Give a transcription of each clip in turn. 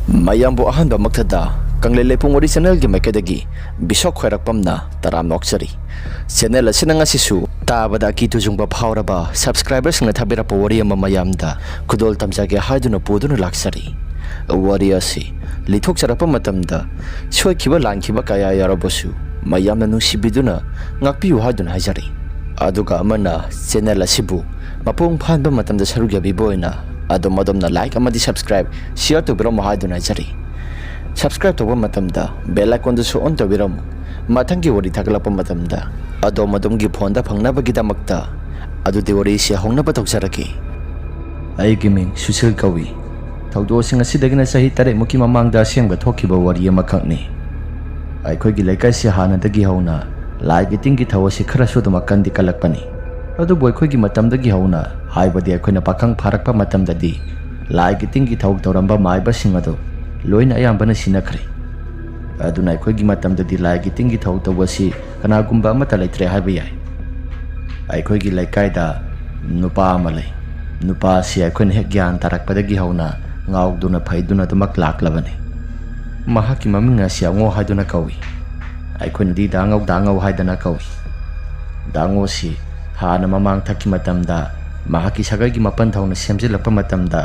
ꯃꯌꯥꯝꯕꯨ ꯑꯍꯥꯟꯕ ꯃꯛꯇꯗ ꯀꯪꯂꯩ ꯂꯩꯄꯨꯡ ꯋꯥꯔꯤ ꯆꯦꯅꯦꯜꯒꯤ ꯃꯥꯏꯀꯩꯗꯒꯤ ꯕꯤꯁꯣꯛ ꯈꯣꯏꯔꯛꯄꯝꯅ ꯇꯔꯥꯝ ꯅꯣꯛꯆꯔꯤ꯫ ꯆꯦꯅꯦꯜ ꯑꯁꯤꯅ ꯉꯁꯤꯁꯨ ꯇꯥꯕꯗ ꯑꯀꯤ ꯇꯨꯖꯨꯡꯕ ꯐꯥꯎꯔꯕ ꯁꯕꯁꯀ꯭ꯔꯥꯏꯕꯔꯁꯤꯡꯅ ꯊꯥꯕꯤꯔꯛꯄ ꯋꯥꯔꯤ ꯑꯃ ꯃꯌꯥꯝꯗ ꯈꯨꯗꯣꯜ ꯇꯝꯖꯒꯦ ꯍꯥꯏꯗꯨꯅ ꯄꯨꯗꯨꯅ ꯂꯥꯛꯆꯔꯤ꯫ ꯋꯥꯔꯤ ꯑꯁꯤ ꯂꯤꯊꯣꯛꯆꯔꯛꯄ ꯃꯇꯝꯗ ꯁꯣꯏꯈꯤꯕ ꯂꯥꯟꯈꯤꯕ ꯀꯌꯥ ꯌꯥꯎꯔꯕꯁꯨ ꯃꯌꯥꯝꯅ ꯅꯨꯡꯁꯤꯕꯤꯗꯨꯅ ꯉꯥꯛꯄꯤꯌꯨ ꯍꯥꯏꯗꯨꯅ ꯍꯥꯏꯖꯔꯤ꯫ ꯑꯗꯨꯒ ꯑꯃꯅ ꯆꯦꯅꯦꯜ ꯑꯁꯤꯕꯨ ꯃꯄꯨꯡ ꯐꯥꯍꯟꯕ ꯃꯇꯝꯗ ꯁꯔꯨꯛ ꯌꯥꯕꯤꯕ ꯑꯣꯏꯅ ꯑꯗꯣꯝꯅ ꯂꯥꯏꯛ ꯑꯃꯗꯤ ꯁꯕꯁꯀ꯭ꯔꯥꯏꯕ ꯁꯤꯌꯔ ꯇꯧꯕꯤꯔꯝꯃꯨ ꯍꯥꯏꯗꯨꯅ ꯍꯥꯏꯖꯔꯤ꯫ ꯁꯕꯁꯀ꯭ꯔꯥꯏꯕ ꯇꯧꯕ ꯃꯇꯝꯗ ꯕꯦꯜ ꯑꯥꯏꯀꯣꯟꯗꯨꯁꯨ ꯑꯣꯟ ꯇꯧꯕꯤꯔꯝꯃꯨ꯫ ꯃꯊꯪꯒꯤ ꯋꯥꯔꯤ ꯊꯥꯒꯠꯂꯛꯄ ꯃꯇꯝꯗ ꯑꯗꯣꯝꯒꯤ ꯐꯣꯟꯗ ꯐꯪꯅꯕꯒꯤꯗꯃꯛꯇ ꯑꯗꯨꯗꯤ ꯋꯥꯔꯤꯁꯤ ꯍꯧꯅꯕ ꯇꯧꯖꯔꯒꯦ꯫ ꯑꯩꯒꯤ ꯃꯤꯡ ꯁꯨꯁꯤꯜ ꯀꯧꯏ꯫ ꯊꯧꯗꯣꯛꯁꯤꯡ ꯑꯁꯤꯗꯒꯤꯅ ꯆꯍꯤ 8ꯃꯨꯛꯀꯤ ꯃꯃꯥꯡꯗ ꯑꯁꯦꯡꯕ ꯊꯣꯛꯈꯤꯕ ꯋꯥꯔꯤ ꯑꯃꯈꯛꯅꯤ꯫ ꯑꯩꯈꯣꯏꯒꯤ ꯂꯩꯀꯥꯏꯁꯤ ꯍꯥꯟꯅꯗꯒꯤ ꯍꯧꯅ ꯂꯥꯏꯒꯤ ꯇꯤꯟꯒꯤ ꯊꯧ ꯑꯁꯤ ꯈꯔꯁꯨ ꯑꯗꯨꯝ ꯀꯟꯗꯤ ꯀꯜꯂꯛꯄꯅꯤ꯫ ꯑꯗꯨꯕꯨ ꯑꯩꯈꯣꯏꯒꯤ ꯃꯇꯝꯗꯒꯤ ꯍꯧꯅ ꯍꯥꯏꯕꯗꯤ ꯑꯩꯈꯣꯏꯅ ꯄꯥꯈꯪ ꯐꯥꯔꯛꯄ ꯃꯇꯝꯗꯗꯤ ꯂꯥꯏꯒꯤ ꯇꯤꯟꯒꯤ ꯊꯧ ꯇꯧꯔꯝꯕ ꯃꯥꯏꯕꯁꯤꯡ ꯑꯗꯨ ꯂꯣꯏꯅ ꯑꯌꯥꯝꯕꯅ ꯁꯤꯟꯅꯈ꯭ꯔꯦ꯫ ꯑꯗꯨꯅ ꯑꯩꯈꯣꯏꯒꯤ ꯃꯇꯝꯗꯗꯤ ꯂꯥꯏꯒꯤ ꯇꯤꯟꯒꯤ ꯊꯧ ꯇꯧꯕꯁꯤ ꯀꯅꯥꯒꯨꯝꯕ ꯑꯃꯠꯇ ꯂꯩꯇ꯭ꯔꯦ ꯍꯥꯏꯕ ꯌꯥꯏ꯫ ꯑꯩꯈꯣꯏꯒꯤ ꯂꯩꯀꯥꯏꯗ ꯅꯨꯄꯥ ꯑꯃ ꯂꯩ꯫ ꯅꯨꯄꯥ ꯑꯁꯤ ꯑꯩꯈꯣꯏꯅ ꯍꯦꯛ ꯒ꯭ꯌꯥꯟ ꯇꯥꯔꯛꯄꯗꯒꯤ ꯍꯧꯅ ꯉꯥꯎꯗꯨꯅ ꯐꯩꯗꯨꯅ ꯑꯗꯨꯃꯛ ꯂꯥꯛꯂꯕꯅꯤ꯫ ꯃꯍꯥꯛꯀꯤ ꯃꯃꯤꯡ ꯑꯁꯤ ꯑꯉꯣ ꯍꯥꯏꯗꯨꯅ ꯀꯧꯏ꯫ ꯑꯩꯈꯣꯏꯅꯗꯤ ꯗꯥꯉꯧ ꯍꯥꯏꯗꯅ ꯀꯧꯏ꯫ ꯗꯥꯉꯣꯁꯤ ꯍꯥꯟꯅ ꯃꯃꯥꯡ ꯊꯛꯀꯤ ꯃꯇꯝꯗ ꯃꯍꯥꯛꯀꯤ ꯁꯥꯒꯩꯒꯤ ꯃꯄꯟ ꯊꯧꯅ ꯁꯦꯝꯖꯤꯜꯂꯛꯄ ꯃꯇꯝꯗ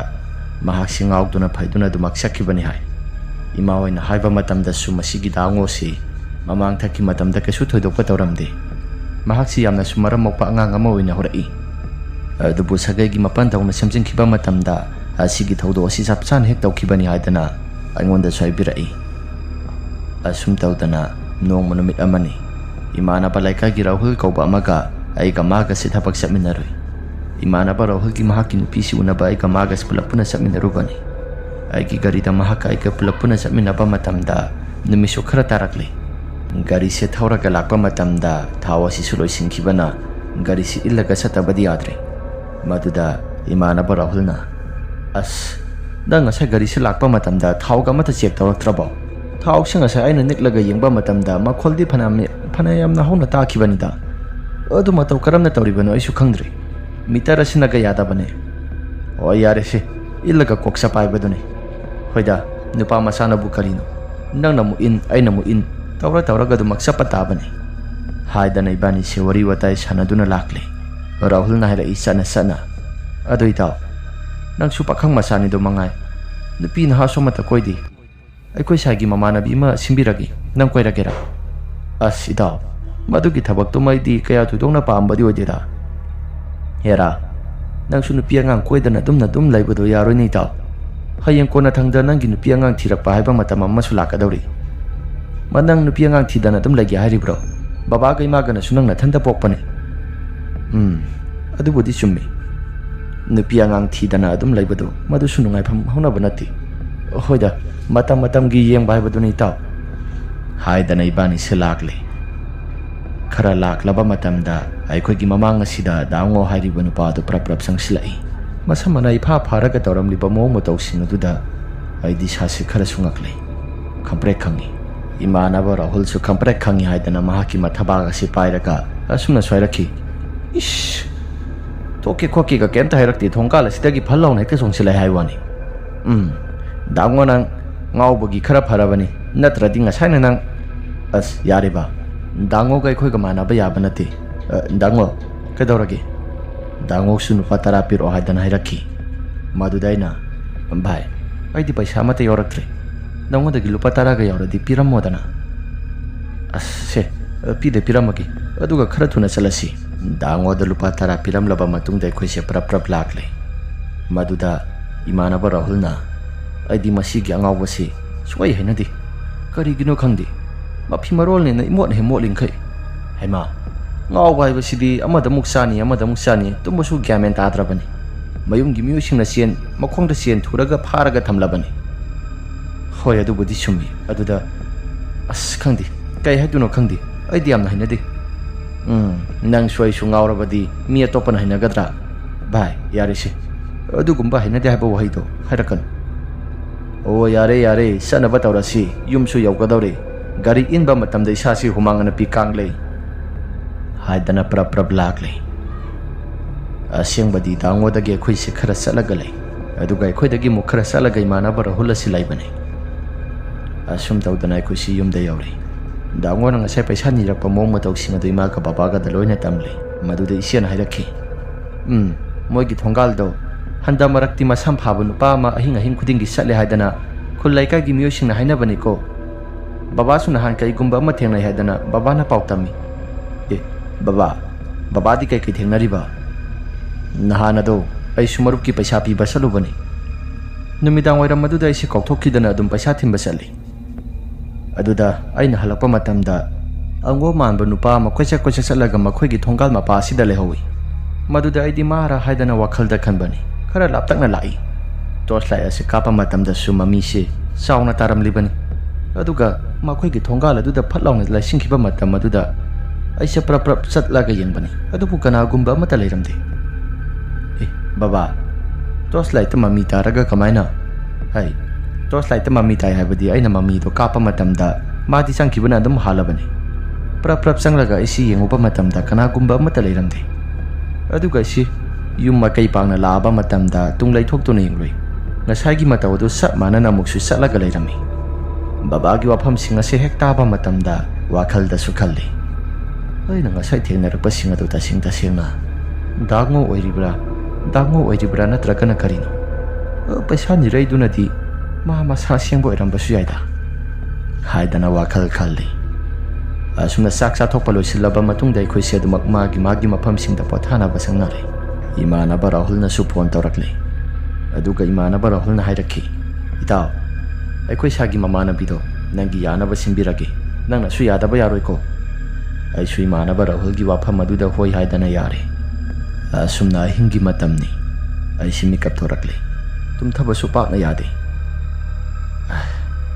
ꯃꯍꯥꯛꯁꯤ ꯉꯥꯎꯗꯨꯅ ꯐꯩꯗꯨꯅ ꯑꯗꯨꯃꯛ ꯆꯠꯈꯤꯕꯅꯤ ꯍꯥꯏ꯫ ꯏꯃꯥ ꯍꯣꯏꯅ ꯍꯥꯏꯕ ꯃꯇꯝꯗꯁꯨ ꯃꯁꯤꯒꯤ ꯗꯥꯉꯣꯁꯤ ꯃꯃꯥꯡ ꯊꯛꯀꯤ ꯃꯇꯝꯗ ꯀꯩꯁꯨ ꯊꯣꯏꯗꯣꯛꯄ ꯇꯧꯔꯝꯗꯦ꯫ ꯃꯍꯥꯛꯁꯤ ꯌꯥꯝꯅꯁꯨ ꯃꯔꯝ ꯃꯣꯛꯄ ꯑꯉꯥꯡ ꯑꯃ ꯑꯣꯏꯅ ꯍꯧꯔꯛꯏ꯫ ꯑꯗꯨꯕꯨ ꯁꯥꯒꯩꯒꯤ ꯃꯄꯟ ꯊꯧꯅ ꯁꯦꯝꯖꯤꯟꯈꯤꯕ ꯃꯇꯝꯗ ꯑꯁꯤꯒꯤ ꯊꯧꯗꯣꯛ ꯑꯁꯤ ꯆꯞ ꯆꯥꯅ ꯍꯦꯛ ꯇꯧꯈꯤꯕꯅꯤ ꯍꯥꯏꯗꯅ ꯑꯩꯉꯣꯟꯗꯁꯨ ꯍꯥꯏꯕꯤꯔꯛꯏ꯫ ꯑꯁꯨꯝ ꯇꯧꯗꯅ ꯅꯣꯡꯃ ꯅꯨꯃꯤꯠ ꯑꯃꯅꯤ ꯏꯃꯥꯟꯅꯕ ꯂꯩꯀꯥꯏꯒꯤ ꯔꯥꯍꯨꯜ ꯀꯧꯕ ꯑꯃꯒ ꯑꯩꯒ ꯃꯥꯒꯁꯤ ꯊꯕꯛ ꯆꯠꯃꯤꯟꯅꯔꯨꯏ꯫ ꯏꯃꯥꯟꯅꯕ ꯔꯥꯍꯨꯜꯒꯤ ꯃꯍꯥꯛꯀꯤ ꯅꯨꯄꯤꯁꯤ ꯎꯅꯕ ꯑꯩꯒ ꯃꯥꯒꯁꯤ ꯄꯨꯂꯞ ꯄꯨꯟꯅ ꯆꯠꯃꯤꯟꯅꯔꯨꯕꯅꯤ꯫ ꯑꯩꯒꯤ ꯒꯥꯔꯤꯗ ꯃꯍꯥꯛꯀ ꯑꯩꯒ ꯄꯨꯂꯞ ꯄꯨꯟꯅ ꯆꯠꯃꯤꯟꯅꯕ ꯃꯇꯝꯗ ꯅꯨꯃꯤꯠꯁꯨ ꯈꯔ ꯇꯥꯔꯛꯂꯤ꯫ ꯒꯥꯔꯤꯁꯦ ꯊꯧꯔꯒ ꯂꯥꯛꯄ ꯃꯇꯝꯗ ꯊꯥꯎ ꯑꯁꯤꯁꯨ ꯂꯣꯏꯁꯤꯟꯈꯤꯕꯅ ꯒꯥꯔꯤꯁꯤ ꯏꯜꯂꯒ ꯆꯠꯇꯕꯗꯤ ꯌꯥꯗ꯭ꯔꯦ꯫ ꯃꯗꯨꯗ ꯏꯃꯥꯟꯅꯕ ꯔꯥꯍꯨꯜꯅ "ꯑꯁ, ꯅꯪ ꯉꯁꯥꯏ ꯒꯥꯔꯤꯁꯤ ꯂꯥꯛꯄ ꯃꯇꯝꯗ ꯊꯥꯎꯒ ꯑꯃꯠꯇ ꯆꯦꯛ ꯇꯧꯔꯛꯇ꯭ꯔꯕꯣ? ꯊꯥꯎꯁꯤ ꯉꯁꯥꯏ ꯑꯩꯅ ꯅꯤꯛꯂꯒ ꯌꯦꯡꯕ ꯃꯇꯝꯗ ꯃꯈꯣꯜꯗꯤ ꯐꯅ ꯌꯥꯝꯅ ꯍꯧꯅ ꯇꯥꯈꯤꯕꯅꯤꯗ꯫ ꯑꯗꯨ ꯃꯇꯧ ꯀꯔꯝꯅ ꯇꯧꯔꯤꯕꯅꯣ ꯑꯩꯁꯨ ꯈꯪꯗ꯭ꯔꯤ꯫ ꯃꯤꯇꯔ ꯑꯁꯤꯅꯒ ꯌꯥꯗꯕꯅꯦ꯫ ꯍꯣꯏ ꯌꯥꯔꯦꯁꯦ, ꯏꯜꯂꯒ ꯀꯣꯛ ꯆꯄꯥꯏꯕꯗꯨꯅꯤ꯫ ꯍꯣꯏꯗ, ꯅꯨꯄꯥ ꯃꯆꯥꯅꯕꯨ ꯀꯔꯤꯅꯣ, ꯅꯪꯅ ꯑꯃꯨꯛ ꯏꯟ ꯑꯩꯅ ꯑꯃꯨꯛ ꯏꯟ ꯇꯧꯔꯒ ꯑꯗꯨꯃꯛ ꯆꯠꯄ ꯇꯥꯕꯅꯤ" ꯍꯥꯏꯗꯅ ꯏꯕꯥꯅꯤꯁꯦ ꯋꯥꯔꯤ ꯋꯥꯇꯥꯏ ꯁꯥꯟꯅꯗꯨꯅ ꯂꯥꯛꯂꯤ꯫ ꯔꯥꯍꯨꯜꯅ ꯍꯥꯏꯔꯛꯏ ꯆꯠꯅ "ꯑꯗꯨ ꯏꯇꯥꯎ, ꯅꯪꯁꯨ ꯄꯥꯈꯪ ꯃꯆꯥꯅꯤꯗꯣ ꯃꯉꯥꯏ, ꯅꯨꯄꯤ ꯅꯍꯥꯁꯨ ꯑꯃꯠꯇ ꯀꯣꯏꯗꯦ꯫ ꯑꯩꯈꯣꯏ ꯁꯥꯏꯒꯤ ꯃꯃꯥꯟꯅꯕꯤ ꯑꯃ ꯁꯤꯟꯕꯤꯔꯒꯦ, ꯅꯪ ꯀꯣꯏꯔꯒꯦꯔꯥ?" "ꯑꯁ ꯏꯇꯥꯎ, ꯃꯗꯨꯒꯤ ꯊꯕꯛꯇꯨꯃ ꯑꯩꯗꯤ ꯀꯌꯥ ꯊꯣꯏꯗꯣꯛꯅ ꯄꯥꯝꯕꯗꯤ ꯑꯣꯏꯗꯦꯗ." "ꯍꯦꯔꯥ, ꯅꯪꯁꯨ ꯅꯨꯄꯤ ꯑꯉꯥꯡ ꯀꯣꯏꯗꯅ ꯑꯗꯨꯝ ꯂꯩꯕꯗꯣ ꯌꯥꯔꯣꯏꯅꯦ ꯏꯇꯥꯎ꯫ ꯍꯌꯦꯡ ꯀꯣꯟꯅ ꯊꯪꯗ ꯅꯪꯒꯤ ꯅꯨꯄꯤ ꯑꯉꯥꯡ ꯊꯤꯔꯛꯄ ꯍꯥꯏꯕ ꯃꯇꯝ ꯑꯃꯁꯨ ꯂꯥꯛꯀꯗꯧꯔꯤ꯫ ꯅꯪ ꯅꯨꯄꯤ ꯑꯉꯥꯡ ꯊꯤꯗꯅ ꯑꯗꯨꯝ ꯂꯩꯒꯦ ꯍꯥꯏꯔꯤꯕ꯭ꯔꯣ? ꯕꯕꯥꯒ ꯏꯃꯥꯒꯅꯁꯨ ꯅꯪ ꯅꯊꯟꯇ ꯄꯣꯛꯄꯅꯦ." "ꯑꯗꯨꯕꯨꯗꯤ ꯆꯨꯝꯃꯤ. ꯅꯨꯄꯤ ꯑꯉꯥꯡ ꯊꯤꯗꯅ ꯑꯗꯨꯝ ꯂꯩꯕꯗꯣ ꯃꯗꯨꯁꯨ ꯅꯨꯡꯉꯥꯏꯐꯝ ꯍꯧꯅꯕ ꯅꯠꯇꯦ. ꯍꯣꯏꯗ, ꯃꯇꯝꯒꯤ ꯌꯦꯡꯕ ꯍꯥꯏꯕꯗꯨꯅꯤ ꯏꯇꯥꯎ" ꯍꯥꯏꯗꯅ ꯏꯕꯥꯅꯤꯁꯦ ꯂꯥꯛꯂꯤ꯫ ꯈꯔ ꯂꯥꯛꯂꯕ ꯃꯇꯝꯗ ꯑꯩꯈꯣꯏꯒꯤ ꯃꯃꯥꯡ ꯑꯁꯤꯗ ꯗꯥꯉꯣ ꯍꯥꯏꯔꯤꯕ ꯅꯨꯄꯥ ꯑꯗꯨ ꯄ꯭ꯔꯞ ꯆꯪꯁꯤꯜꯂꯛꯏ꯫ ꯃꯁꯝ ꯃꯅꯥ ꯏꯐꯥ ꯐꯥꯔꯒ ꯇꯧꯔꯝꯂꯤꯕ ꯃꯑꯣꯡ ꯃꯇꯧꯁꯤꯡ ꯑꯗꯨꯗ ꯑꯩꯗꯤ ꯏꯁꯥꯁꯤ ꯈꯔꯁꯨ ꯉꯛꯂꯤ꯫ ꯈꯪꯄ꯭ꯔꯦꯛ ꯈꯪꯉꯤ꯫ ꯏꯃꯥꯟꯅꯕ ꯔꯥꯍꯨꯜꯁꯨ ꯈꯪꯄ꯭ꯔꯦꯛ ꯈꯪꯉꯤ ꯍꯥꯏꯗꯅ ꯃꯍꯥꯛꯀꯤ ꯃꯊꯕꯥꯛ ꯑꯁꯤ ꯄꯥꯏꯔꯒ ꯑꯁꯨꯝꯅꯁꯨ ꯍꯥꯏꯔꯛꯈꯤ꯫ "ꯏꯁ, ꯊꯣꯛꯀꯦ ꯈꯣꯠꯀꯦꯒ ꯀꯩꯝꯇ ꯍꯥꯏꯔꯛꯇꯦ, ꯊꯣꯡꯀꯥꯜ ꯑꯁꯤꯗꯒꯤ ꯐꯜ ꯂꯥꯎꯅ ꯍꯦꯛꯇ ꯆꯣꯡꯁꯤꯜꯂꯛꯑꯦ ꯍꯥꯏ ꯋꯥꯅꯤ꯫ ꯗꯥꯉꯣ, ꯅꯪ ꯉꯥꯎꯕꯒꯤ ꯈꯔ ꯐꯔꯕꯅꯤ, ꯅꯠꯇ꯭ꯔꯗꯤ ꯉꯁꯥꯏꯅ ꯅꯪ..." "ꯑꯁ ꯌꯥꯔꯦ ꯕꯥ, ꯗꯥꯉꯣꯒ ꯑꯩꯈꯣꯏꯒ ꯃꯥꯟꯅꯕ ꯌꯥꯕ ꯅꯠꯇꯦ." "ꯗꯥꯉꯣ, ꯀꯩꯗꯧꯔꯒꯦ?" ꯗꯥꯉꯣꯁꯨ ꯂꯨꯄꯥ 10 ꯄꯤꯔꯛꯑꯣ ꯍꯥꯏꯗꯅ ꯍꯥꯏꯔꯛꯈꯤ꯫ ꯃꯗꯨꯗ ꯑꯩꯅ "ꯚꯥꯏ, ꯑꯩꯗꯤ ꯄꯩꯁꯥ ꯑꯃꯠꯇ ꯌꯥꯎꯔꯛꯇ꯭ꯔꯦ. ꯅꯪꯉꯣꯟꯗꯒꯤ ꯂꯨꯄꯥ 10ꯒ ꯌꯥꯎꯔꯗꯤ ꯄꯤꯔꯝꯃꯣꯗꯅ." "ꯑꯁ ꯁꯦ, ꯄꯤꯔꯝꯃꯒꯦ, ꯑꯗꯨꯒ ꯈꯔ ꯊꯨꯅ ꯆꯠꯂꯁꯤ." ꯗꯥꯉꯣꯗ ꯂꯨꯄꯥ 10 ꯄꯤꯔꯝꯂꯕ ꯃꯇꯨꯡꯗ ꯑꯩꯈꯣꯏꯁꯦ ꯄ꯭ꯔꯞ ꯂꯥꯛꯂꯦ꯫ ꯃꯗꯨꯗ ꯏꯃꯥꯟꯅꯕ ꯔꯥꯍꯨꯜꯅ "ꯑꯩꯗꯤ ꯃꯁꯤꯒꯤ ꯑꯉꯥꯎꯕꯁꯤ ꯁꯨꯡꯍꯩ ꯍꯩꯅꯗꯦ. ꯀꯔꯤꯒꯤꯅꯣ ꯈꯪꯗꯦ, ꯃꯐꯤ ꯃꯔꯣꯜꯅꯦꯅ ꯏꯃꯣꯠꯅ ꯍꯦꯛ ꯃꯣꯠꯂꯤꯡꯈꯩ. ꯍꯩꯃꯥ, ꯉꯥꯎꯕ ꯍꯥꯏꯕꯁꯤꯗꯤ ꯑꯃꯗ ꯑꯃꯨꯛ ꯆꯥꯅꯤ, ꯇꯨꯝꯕꯁꯨ ꯒ꯭ꯌꯥꯟ ꯃꯦꯟ ꯇꯥꯗ꯭ꯔꯕꯅꯤ. ꯃꯌꯨꯝꯒꯤ ꯃꯤꯑꯣꯏꯁꯤꯡꯅ ꯃꯈꯣꯡꯗ ꯆꯦꯟ ꯊꯨꯔꯒ ꯐꯥꯔꯒ ꯊꯝꯂꯕꯅꯤ." "ꯍꯣꯏ, ꯑꯗꯨꯕꯨꯗꯤ ꯆꯨꯝꯃꯤ. ꯑꯗꯨꯗ ꯑꯁ ꯈꯪꯗꯦ, ꯀꯩ ꯍꯥꯏꯗꯣꯏꯅꯣ ꯈꯪꯗꯦ. ꯑꯩꯗꯤ ꯌꯥꯝꯅ ꯍꯩꯅꯗꯦ." "ꯅꯪꯁꯨ ꯑꯩꯁꯨ ꯉꯥꯎꯔꯕꯗꯤ ꯃꯤ ꯑꯇꯣꯞꯄꯅ ꯍꯩꯅꯒꯗ꯭ꯔꯥ? ꯚꯥꯏ, ꯌꯥꯔꯦꯁꯦ, ꯑꯗꯨꯒꯨꯝꯕ ꯍꯩꯅꯗꯦ ꯍꯥꯏꯕ ꯋꯥꯍꯩꯗꯣ ꯍꯥꯏꯔꯛꯀꯅꯨ." "ꯑꯣ ꯌꯥꯔꯦ, ꯆꯠꯅꯕ ꯇꯧꯔꯁꯤ. ꯌꯨꯝꯁꯨ ꯌꯧꯒꯗꯧꯔꯦ. ꯒꯥꯔꯤ ꯏꯟꯕ ꯃꯇꯝꯗ ꯏꯁꯥꯁꯤ ꯍꯨꯃꯥꯡ ꯅꯞꯄꯤ ꯀꯥꯡꯂꯩ" ꯍꯥꯏꯗꯅ ꯄ꯭ꯔꯞ ꯂꯥꯛꯂꯤ꯫ ꯑꯁꯦꯡꯕꯗꯤ ꯗꯥꯉꯣꯗꯒꯤ ꯑꯩꯈꯣꯏꯁꯦ ꯈꯔ ꯆꯠꯂꯒ ꯂꯩ, ꯑꯗꯨꯒ ꯑꯩꯈꯣꯏꯗꯒꯤ ꯑꯃꯨꯛ ꯈꯔ ꯆꯠꯂꯒ ꯏꯃꯥꯟꯅꯕ ꯔꯥꯍꯨꯜ ꯑꯁꯤ ꯂꯩꯕꯅꯤ꯫ Asum tawdana aikoisi yumda yauri. Dangona ngasai paisa nirakpa mawng matawsing adu ima ka babaga da loina tamli. Maduda isiana hairakhi. Moigi thongaldo handa marakti masam phaba nupa ama ahing khudingi satle haidana khul laikagi miyosingna hainabani ko. Baba su nahan kaigumba ama thengnai haidana baba na pautami. Baba di kai thengnariba. Nahana do ai sumarup ki paisa pi basalubani. Numidang wairam maduda isi kauthokidana adum paisa thimba sali. Aduda aina halakpa matamda ango manba nupa ama koisa salaga makhoigi thongal mapa asida lehowi. Maduda aidi mara haidana wakhalda khanbani. Khara laptakna lai. Torchlight ase kapa matamda su mami se sauna taramlibani. Aduga makhoigi thongal aduda phatlauna laisingkhiba matam aduda aisa prap chatlaga yengbani. Adubu kanagumba amata leiramde. Baba torchlight mami taraga kamaina. Hai torchlight mami tai habadi aina mami to kapa matamda madi sangkhibana adum halabani. Prap sanglaga isi yenguba matamda kanagumba amata leiramde. Aduga si yum makai pangna laba matamda tunglai thokto nengloi. Ngasagi matawdo sap manana muksu satlaga leirami. Babagi wafam singa se hek taba matamda wakhalda su khalli. Aina ngasai thengnarakpa singa do tasingna dagmo oiribra natragana karino. Paisa niraidunadi ma masa sengbo irambasu yaida. Haidana wakhal khalli. Asumna saksa thokpa loisilaba matungda akhoi se adumak magi mafamsingda pothana basangnare. Imanaba Rahulna su phone tawrakle. Aduga imanaba Rahulna hairakhi. Itaw akhoi sagi mamana bido nangi yanaba simbirage. Nangna su yadaba yaroi ko. Ai su imanaba Rahulgi wafam aduda hoi haidana yare. Asumna ahingi matamni. Ai simikap thorakle. Tumthaba su pakna yade.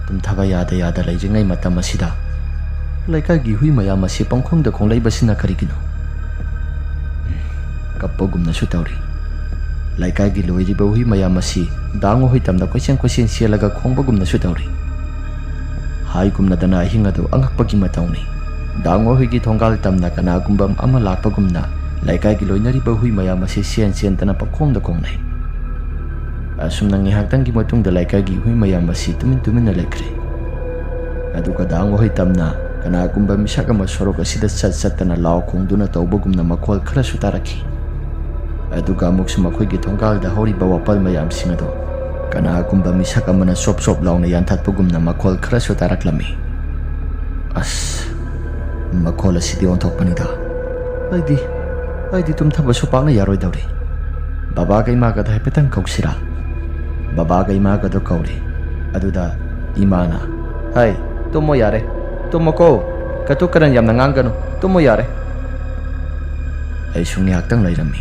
Tumthaba yada leijingai matam asida. Laikagi hui mayam asi pangkhongda khonglai basina karigino. Kapogumna su tawri. Laikagi loiriba hui mayam asi dango hoi tamda koisen sialaga khongbagumna su tawri. Hai gumna dana ahingado angakpagi matawni. Dango hoi gi thongal tamna kanagumbam ama lakpagumna laikagi loinariba hui mayam asi sian tana pakhongda khongnai. Asumna ngihaktangi matungda laikagi hui mayam asi tumin laikre. Aduga dango hoi tamna kanagumba misaka masorok asida sattana law khongduna tawbagumna makhol khara sutarakhi. Aduga amuksu makhoigi thongalda horiba wapal mayam singado kanagumba misaka mana sop lawna yanthatpagumna makhol khara sutaraklami. Makhol asidi onthokpanida. Aidi tumthaba su pakna yaroi dawri. Baba ga ima ga da hepetang kausira. Baba ga ima ga do kauri. Aduda imana. Hai, tumo yare. Tumoko katukaran yam nangangano tumo yare. Ai sungi haktang lairami.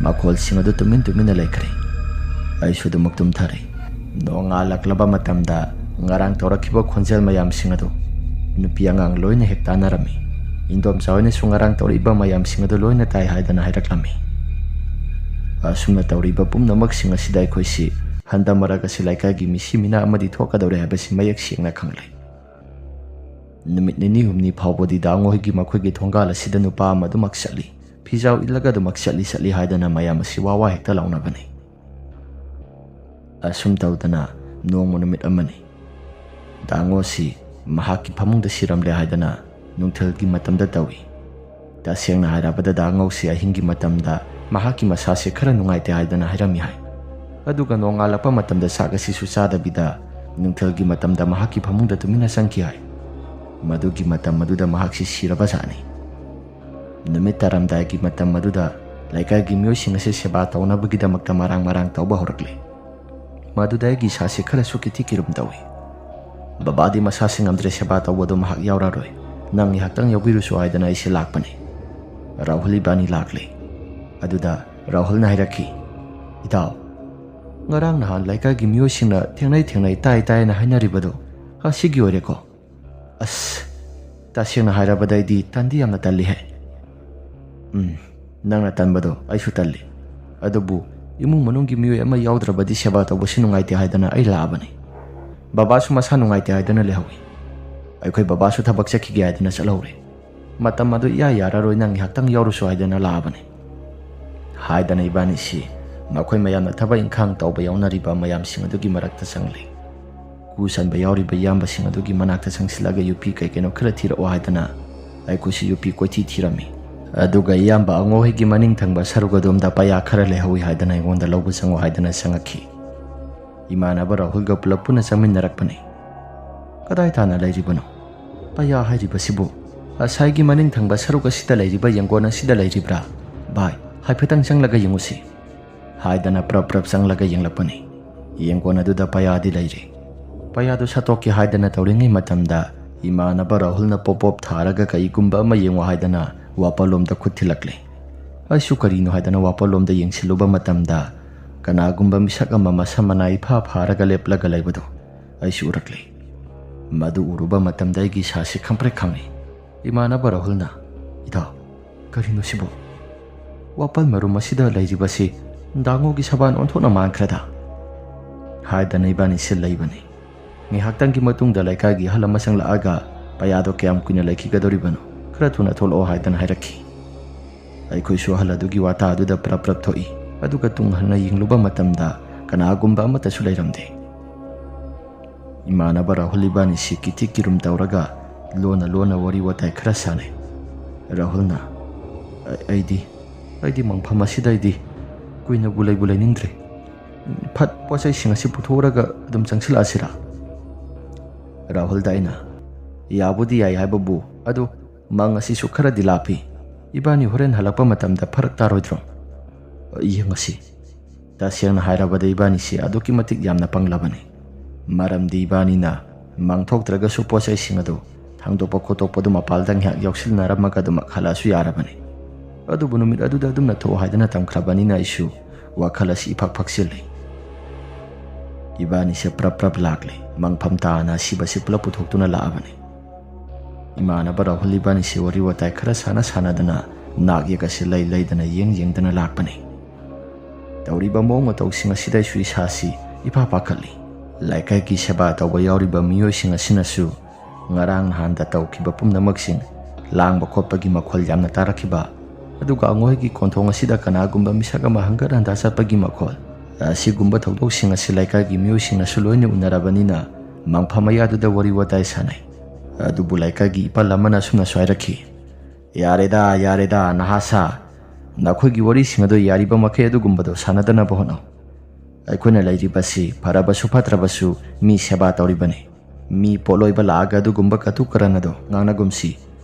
Makhol singado tumin laikre. Ai sudumak tumthare. No ngalaklaba matamda ngarang tawrakhiba khonjel mayam singado nupi angang loina hektana rami. Indom chawne sungarang tawriba mayam singado loina tai haidana hairaklami. Asumna tawriba pumnamak singa sidai khoisi handa maraga silaika gi misimina amadi thokadore habasi mayak singna khanglai. Numit nini humni phawbodi dango higi makhoigi thongal asida nupa madumak satli phijau ilaga dumak satli haidana mayam asi wawa hekta launa bani. Asum tawdana nongmo numit amani dango si mahaki phamungda siramle haidana nungthelgi matamda tawi. Tasengna hairabada dango si ahingi matamda mahaki masase khara nungaite haidana hairami hai. Aduga nongalapa matamda sagasi susada bida nungthelgi matamda mahaki phamungda tumina sangki hai. Madugi matam maduda mahaksi siraba sani. Numit taramdagi matam maduda laikagi miyosing ase seba tawnabagidamakta marang tawba horakle. Madudagi sase khara sukiti kirum tawi. Babadi masase ngamdre seba tawbado mahak yauraroi. Nang ihaktang yawirusu haidana isi lakpani. Rahul ibani lakle. Aduda Rahul na hairakhi. Itaw ngarang nahan laikagi miyosingna thengnai tai na hainaribado asigi oreko. Tasingna hairabadaidi tandi yamna talli hai. Nangna tanbado aisu talli. Adubu imung manunggi miyoi ama yaudrabadi seba tawbasi nungaite haidana ai laabani. Babasu masa nungaite haidana lehawi. Aikhoi babasu thabak chakhige haidana chalhore. Matam adu yararoi nang ihaktang yaurusu haidana laabani. Haidana ibani si makhoi mayamna thaba inkhang tawba yaunariba mayam sing adugi marakta sangle. ꯃꯀꯨ ꯁꯟꯕ ꯌꯥꯎꯔꯤꯕ ꯏꯌꯥꯝꯕꯁꯤꯡ ꯑꯗꯨꯒꯤ ꯃꯅꯥꯛꯇ ꯆꯪꯁꯤꯜꯂꯒ UP ꯀꯩꯀꯩꯅꯣ ꯈꯔ ꯊꯤꯔꯛꯑꯣ ꯍꯥꯏꯗꯅ ꯑꯩꯈꯣꯏꯁꯨ UP ꯀꯣꯏꯊꯤ ꯊꯤꯔꯝꯃꯤ꯫ ꯑꯗꯨꯒ ꯏꯌꯥꯝꯕ ꯑꯉꯣꯍꯩꯒꯤ ꯃꯅꯤꯡ ꯊꯪꯕ ꯁꯔꯨꯛ ꯑꯗꯣꯝꯗ ꯄꯩꯌꯥ ꯈꯔ ꯂꯩꯍꯧꯏ ꯍꯥꯏꯗꯅ ꯑꯩꯉꯣꯟꯗ ꯂꯧꯕ ꯆꯪꯉꯣ ꯍꯥꯏꯗꯅ ꯆꯪꯉꯛꯈꯤ꯫ ꯏꯃꯥꯟꯅꯕ ꯔꯥꯍꯨꯜꯒ ꯄꯨꯂꯞ ꯄꯨꯟꯅ ꯆꯪꯃꯤꯟꯅꯔꯛꯄꯅꯤ꯫ ꯀꯗꯥꯏ ꯇꯥꯟꯅ ꯂꯩꯔꯤꯕꯅꯣ ꯄꯩꯌꯥ ꯍꯥꯏꯔꯤꯕꯁꯤꯕꯨ? ꯑꯁꯥꯏꯒꯤ ꯃꯅꯤꯡ ꯊꯪꯕ ꯁꯔꯨꯛ ꯑꯁꯤꯗ ꯂꯩꯔꯤꯕ ꯌꯦꯡꯒꯣꯟ ꯑꯁꯤꯗ ꯂꯩꯔꯤꯕ꯭ꯔꯥ? ꯚꯥꯏ ꯍꯥꯏꯐꯦꯠꯇꯪ ꯆꯪꯂꯒ ꯌꯦꯡꯉꯨꯁꯤ ꯍꯥꯏꯗꯅ ꯄ꯭ꯔꯞ ꯆꯪꯂꯒ ꯌꯦꯡꯂꯛꯄꯅꯤ꯫ ꯌꯦꯡꯒꯣꯟ ꯑꯗꯨꯗ ꯄꯩꯌꯥꯗꯤ ꯂꯩꯔꯤ꯫ ꯄꯩꯌꯥꯗꯨ ꯁꯠꯇꯣꯛꯀꯦ ꯍꯥꯏꯗꯅ ꯇꯧꯔꯤꯉꯩ ꯃꯇꯝꯗ ꯏꯃꯥꯟꯅꯕ ꯔꯥꯍꯨꯜꯅ ꯄꯣꯞ ꯊꯥꯔꯒ ꯀꯩꯒꯨꯝꯕ ꯑꯃ ꯌꯦꯡꯉꯣ ꯍꯥꯏꯗꯅ ꯋꯥꯄꯜꯂꯣꯝꯗ ꯈꯨꯠ ꯊꯤꯜꯂꯛꯂꯦ꯫ ꯑꯩꯁꯨ ꯀꯔꯤꯅꯣ ꯍꯥꯏꯗꯅ ꯋꯥꯄꯜꯂꯣꯝꯗ ꯌꯦꯡꯁꯤꯜꯂꯨꯕ ꯃꯇꯝꯗ ꯀꯅꯥꯒꯨꯝꯕ ꯃꯤꯁꯛ ꯑꯃ ꯃꯁꯝ ꯃꯅꯥ ꯏꯐꯥ ꯐꯥꯔꯒ ꯂꯦꯞꯂꯒ ꯂꯩꯕꯗꯨ ꯑꯩꯁꯨ ꯎꯔꯛꯂꯦ꯫ ꯃꯗꯨ ꯎꯔꯨꯕ ꯃꯇꯝꯗ ꯑꯩꯒꯤ ꯏꯁꯥꯁꯤ ꯈꯪꯄ꯭ꯔꯦꯛ ꯈꯪꯏ꯫ ꯏꯃꯥꯟꯅꯕ ꯔꯥꯍꯨꯜꯅ "ꯏꯇꯥꯎ ꯀꯔꯤꯅꯣ ꯁꯤꯕꯨ? ꯋꯥꯄꯜ ꯃꯔꯨꯝ ꯑꯁꯤꯗ ꯂꯩꯔꯤꯕꯁꯤ ꯗꯥꯉꯣꯒꯤ ꯁꯕꯥꯟ ꯑꯣꯟꯊꯣꯛꯅ ꯃꯥꯟꯈ꯭ꯔꯦꯗ" ꯍꯥꯏꯗꯅ ꯏꯕꯥꯅꯤꯁꯤ ꯂꯩꯕꯅꯤ꯫ ꯉꯥꯏꯍꯥꯛꯇꯪꯒꯤ ꯃꯇꯨꯡꯗ ꯂꯩꯀꯥꯏꯒꯤ ꯑꯍꯜ ꯑꯃ ꯆꯪꯂꯛꯑꯒ ꯄꯩꯌꯥꯗꯣ ꯀꯌꯥꯝ ꯀꯨꯏꯅ ꯂꯩꯈꯤꯒꯗꯧꯔꯤꯕꯅꯣ ꯈꯔ ꯊꯨꯅ ꯊꯣꯛꯂꯛꯑꯣ ꯍꯥꯏꯗꯅ ꯍꯥꯏꯔꯛꯈꯤ꯫ ꯑꯩꯈꯣꯏꯁꯨ ꯑꯍꯜ ꯑꯗꯨꯒꯤ ꯋꯥꯇꯥ ꯑꯗꯨꯗ ꯄ꯭ꯔꯞ ꯊꯣꯛꯏ꯫ ꯑꯗꯨꯒ ꯇꯨꯡ ꯍꯟꯅ ꯌꯦꯡꯂꯨꯕ ꯃꯇꯝꯗ ꯀꯅꯥꯒꯨꯝꯕ ꯑꯃꯠꯇꯁꯨ ꯂꯩꯔꯝꯗꯦ꯫ ꯏꯃꯥꯟꯅꯕ ꯔꯥꯍꯨꯜ ꯏꯕꯥꯅꯤꯁꯤ ꯀꯤꯊꯤ ꯀꯤꯔꯨꯝ ꯇꯧꯔꯒ ꯂꯣꯟꯅ ꯋꯥꯔꯤ ꯋꯥꯇꯥꯏ ꯈꯔ ꯁꯥꯟꯅꯩ꯫ ꯔꯥꯍꯨꯜꯅ ꯑꯩꯗꯤ ꯃꯪꯐꯝ ꯑꯁꯤꯗꯩꯗꯤ ꯀꯨꯏꯅꯕꯨ ꯂꯩꯅꯤꯡꯗ꯭ꯔꯦ꯫ ꯐꯠ ꯄꯣꯠꯆꯩꯁꯤꯡ ꯑꯁꯤ ꯄꯨꯊꯣꯛꯔꯒ ꯑꯗꯨꯝ ꯆꯪꯁꯤꯜꯂꯛꯑꯁꯤꯔꯥ? ꯔꯥꯍꯨꯜꯗ ꯑꯩꯅ "ꯌꯥꯕꯨꯗꯤ ꯌꯥꯏ ꯍꯥꯏꯕꯕꯨ ꯑꯗꯨ ꯃꯪ ꯑꯁꯤꯁꯨ ꯈꯔꯗꯤ ꯂꯥꯞꯄꯤ꯫ ꯏꯕꯥꯅꯤ ꯍꯣꯔꯦꯟ ꯍꯜꯂꯛꯄ ꯃꯇꯝꯗ ꯐꯔꯛ ꯇꯥꯔꯣꯏꯗ꯭ꯔꯣ?" "ꯌꯦꯡꯉꯁꯤ." ꯇꯁꯦꯡꯅ ꯍꯥꯏꯔꯕꯗ ꯏꯕꯥꯅꯤꯁꯤ ꯑꯗꯨꯛꯀꯤ ꯃꯇꯤꯛ ꯌꯥꯝꯅ ꯄꯪꯂꯕꯅꯤ꯫ ꯃꯔꯝꯗꯤ ꯏꯕꯥꯅꯤꯅ ꯃꯥꯡꯊꯣꯛꯇ꯭ꯔꯒꯁꯨ ꯄꯣꯠꯆꯩꯁꯤꯡ ꯑꯗꯨ ꯊꯥꯡꯗꯣꯛꯄ ꯈꯣꯠꯇꯣꯛꯄꯗꯨ ꯃꯄꯥꯜꯗ ꯉꯥꯏꯍꯥꯛ ꯌꯥꯎꯁꯤꯟꯅꯔꯝꯃꯒ ꯑꯗꯨꯃꯛ ꯍꯜꯂꯛꯑꯁꯨ ꯌꯥꯔꯕꯅꯤ꯫ ꯑꯗꯨꯕꯨ ꯅꯨꯃꯤꯠ ꯑꯗꯨꯗ ꯑꯗꯨꯝꯅ ꯊꯣꯛꯑꯣ ꯍꯥꯏꯗꯅ ꯇꯝꯈ꯭ꯔꯕꯅꯤꯅ ꯑꯩꯁꯨ ꯋꯥꯈꯜ ꯑꯁꯤ ꯏꯐꯛ ꯐꯛꯆꯤꯜꯂꯤ꯫ ꯏꯕꯥꯅꯤꯁꯦ ꯄ꯭ꯔꯞ ꯂꯥꯛꯂꯦ꯫ ꯃꯪꯐꯝ ꯇꯥꯅ ꯑꯁꯤꯕꯁꯤ ꯄꯨꯂꯞ ꯄꯨꯊꯣꯛꯇꯨꯅ ꯂꯥꯛꯑꯕꯅꯤ꯫ ꯏꯃꯥꯟꯅꯕ ꯔꯥꯍꯨꯜ ꯏꯕꯥꯅꯤꯁꯤ ꯋꯥꯔꯤ ꯋꯥꯇꯥꯏ ꯈꯔ ꯁꯥꯟꯅꯗꯅ ꯅꯥꯛ ꯌꯦꯛ ꯑꯁꯤ ꯂꯩꯗꯅ ꯌꯦꯡꯗꯅ ꯂꯥꯛꯄꯅꯤ꯫ ꯇꯧꯔꯤꯕ ꯃꯑꯣꯡ ꯃꯇꯧꯁꯤꯡ ꯑꯁꯤꯗ ꯑꯩꯁꯨ ꯏꯁꯥꯁꯤ ꯏꯄꯥ ꯄꯥꯈꯠꯂꯤ꯫ ꯂꯩꯀꯥꯏꯒꯤ ꯁꯦꯕꯥ ꯇꯧꯕ ꯌꯥꯎꯔꯤꯕ ꯃꯤꯑꯣꯏꯁꯤꯡ ꯑꯁꯤꯅꯁꯨ ꯉꯔꯥꯡ ꯅꯍꯥꯟꯗ ꯇꯧꯈꯤꯕ ꯄꯨꯝꯅꯃꯛꯁꯤꯡ ꯂꯥꯡꯕ ꯈꯣꯠꯄꯒꯤ ꯃꯈꯣꯜ ꯌꯥꯝꯅ ꯇꯥꯔꯛꯈꯤꯕ, ꯑꯗꯨꯒ ꯑꯉꯣꯍꯩꯒꯤ ꯀꯣꯟꯊꯣꯡ ꯑꯁꯤꯗ ꯀꯅꯥꯒꯨꯝꯕ ꯃꯤꯁꯛ ꯑꯃ ꯍꯪꯒꯠ ꯍꯟꯗꯥ ꯆꯠꯄꯒꯤ ꯃꯈꯣꯜ, ꯑꯁꯤꯒꯨꯝꯕ ꯊꯧꯗꯣꯛꯁꯤꯡ ꯑꯁꯤ ꯂꯩꯀꯥꯏꯒꯤ ꯃꯤꯑꯣꯏꯁꯤꯡꯅꯁꯨ ꯂꯣꯏꯅ ꯎꯅꯔꯕꯅꯤꯅ ꯃꯪꯐꯝ ꯃꯌꯥꯗꯨꯗ ꯋꯥꯔꯤ ꯋꯥꯇꯥꯏ ꯁꯥꯟꯅꯩ꯫ ꯑꯗꯨꯕꯨ ꯂꯩꯀꯥꯏꯒꯤ ꯏꯄꯜ ꯑꯃꯅ ꯑꯁꯨꯝꯅꯁꯨ ꯍꯥꯏꯔꯛꯈꯤ, ꯌꯥꯔꯦꯗ ꯅꯍꯥꯁꯥ, ꯅꯈꯣꯏꯒꯤ ꯋꯥꯔꯤꯁꯤꯡ ꯑꯗꯨ ꯌꯥꯔꯤꯕ ꯃꯈꯩ ꯑꯗꯨꯒꯨꯝꯕꯗꯣ ꯁꯥꯟꯅꯗꯅꯕ ꯍꯣꯠꯅꯧ꯫ ꯑꯩꯈꯣꯏꯅ ꯂꯩꯔꯤꯕꯁꯤ ꯐꯔꯕꯁꯨ ꯐꯠꯇ꯭ꯔꯕꯁꯨ ꯃꯤ ꯁꯦꯕꯥ ꯇꯧꯔꯤꯕꯅꯤ꯫ ꯃꯤ ꯄꯣꯠꯂꯣꯏꯕ ꯂꯥꯛꯑꯒ ꯑꯗꯨꯒꯨꯝꯕ ꯀꯇꯨ ꯀꯔꯟ ꯑꯗꯣ ꯉꯥꯡꯅꯒꯨꯝꯁꯤ꯫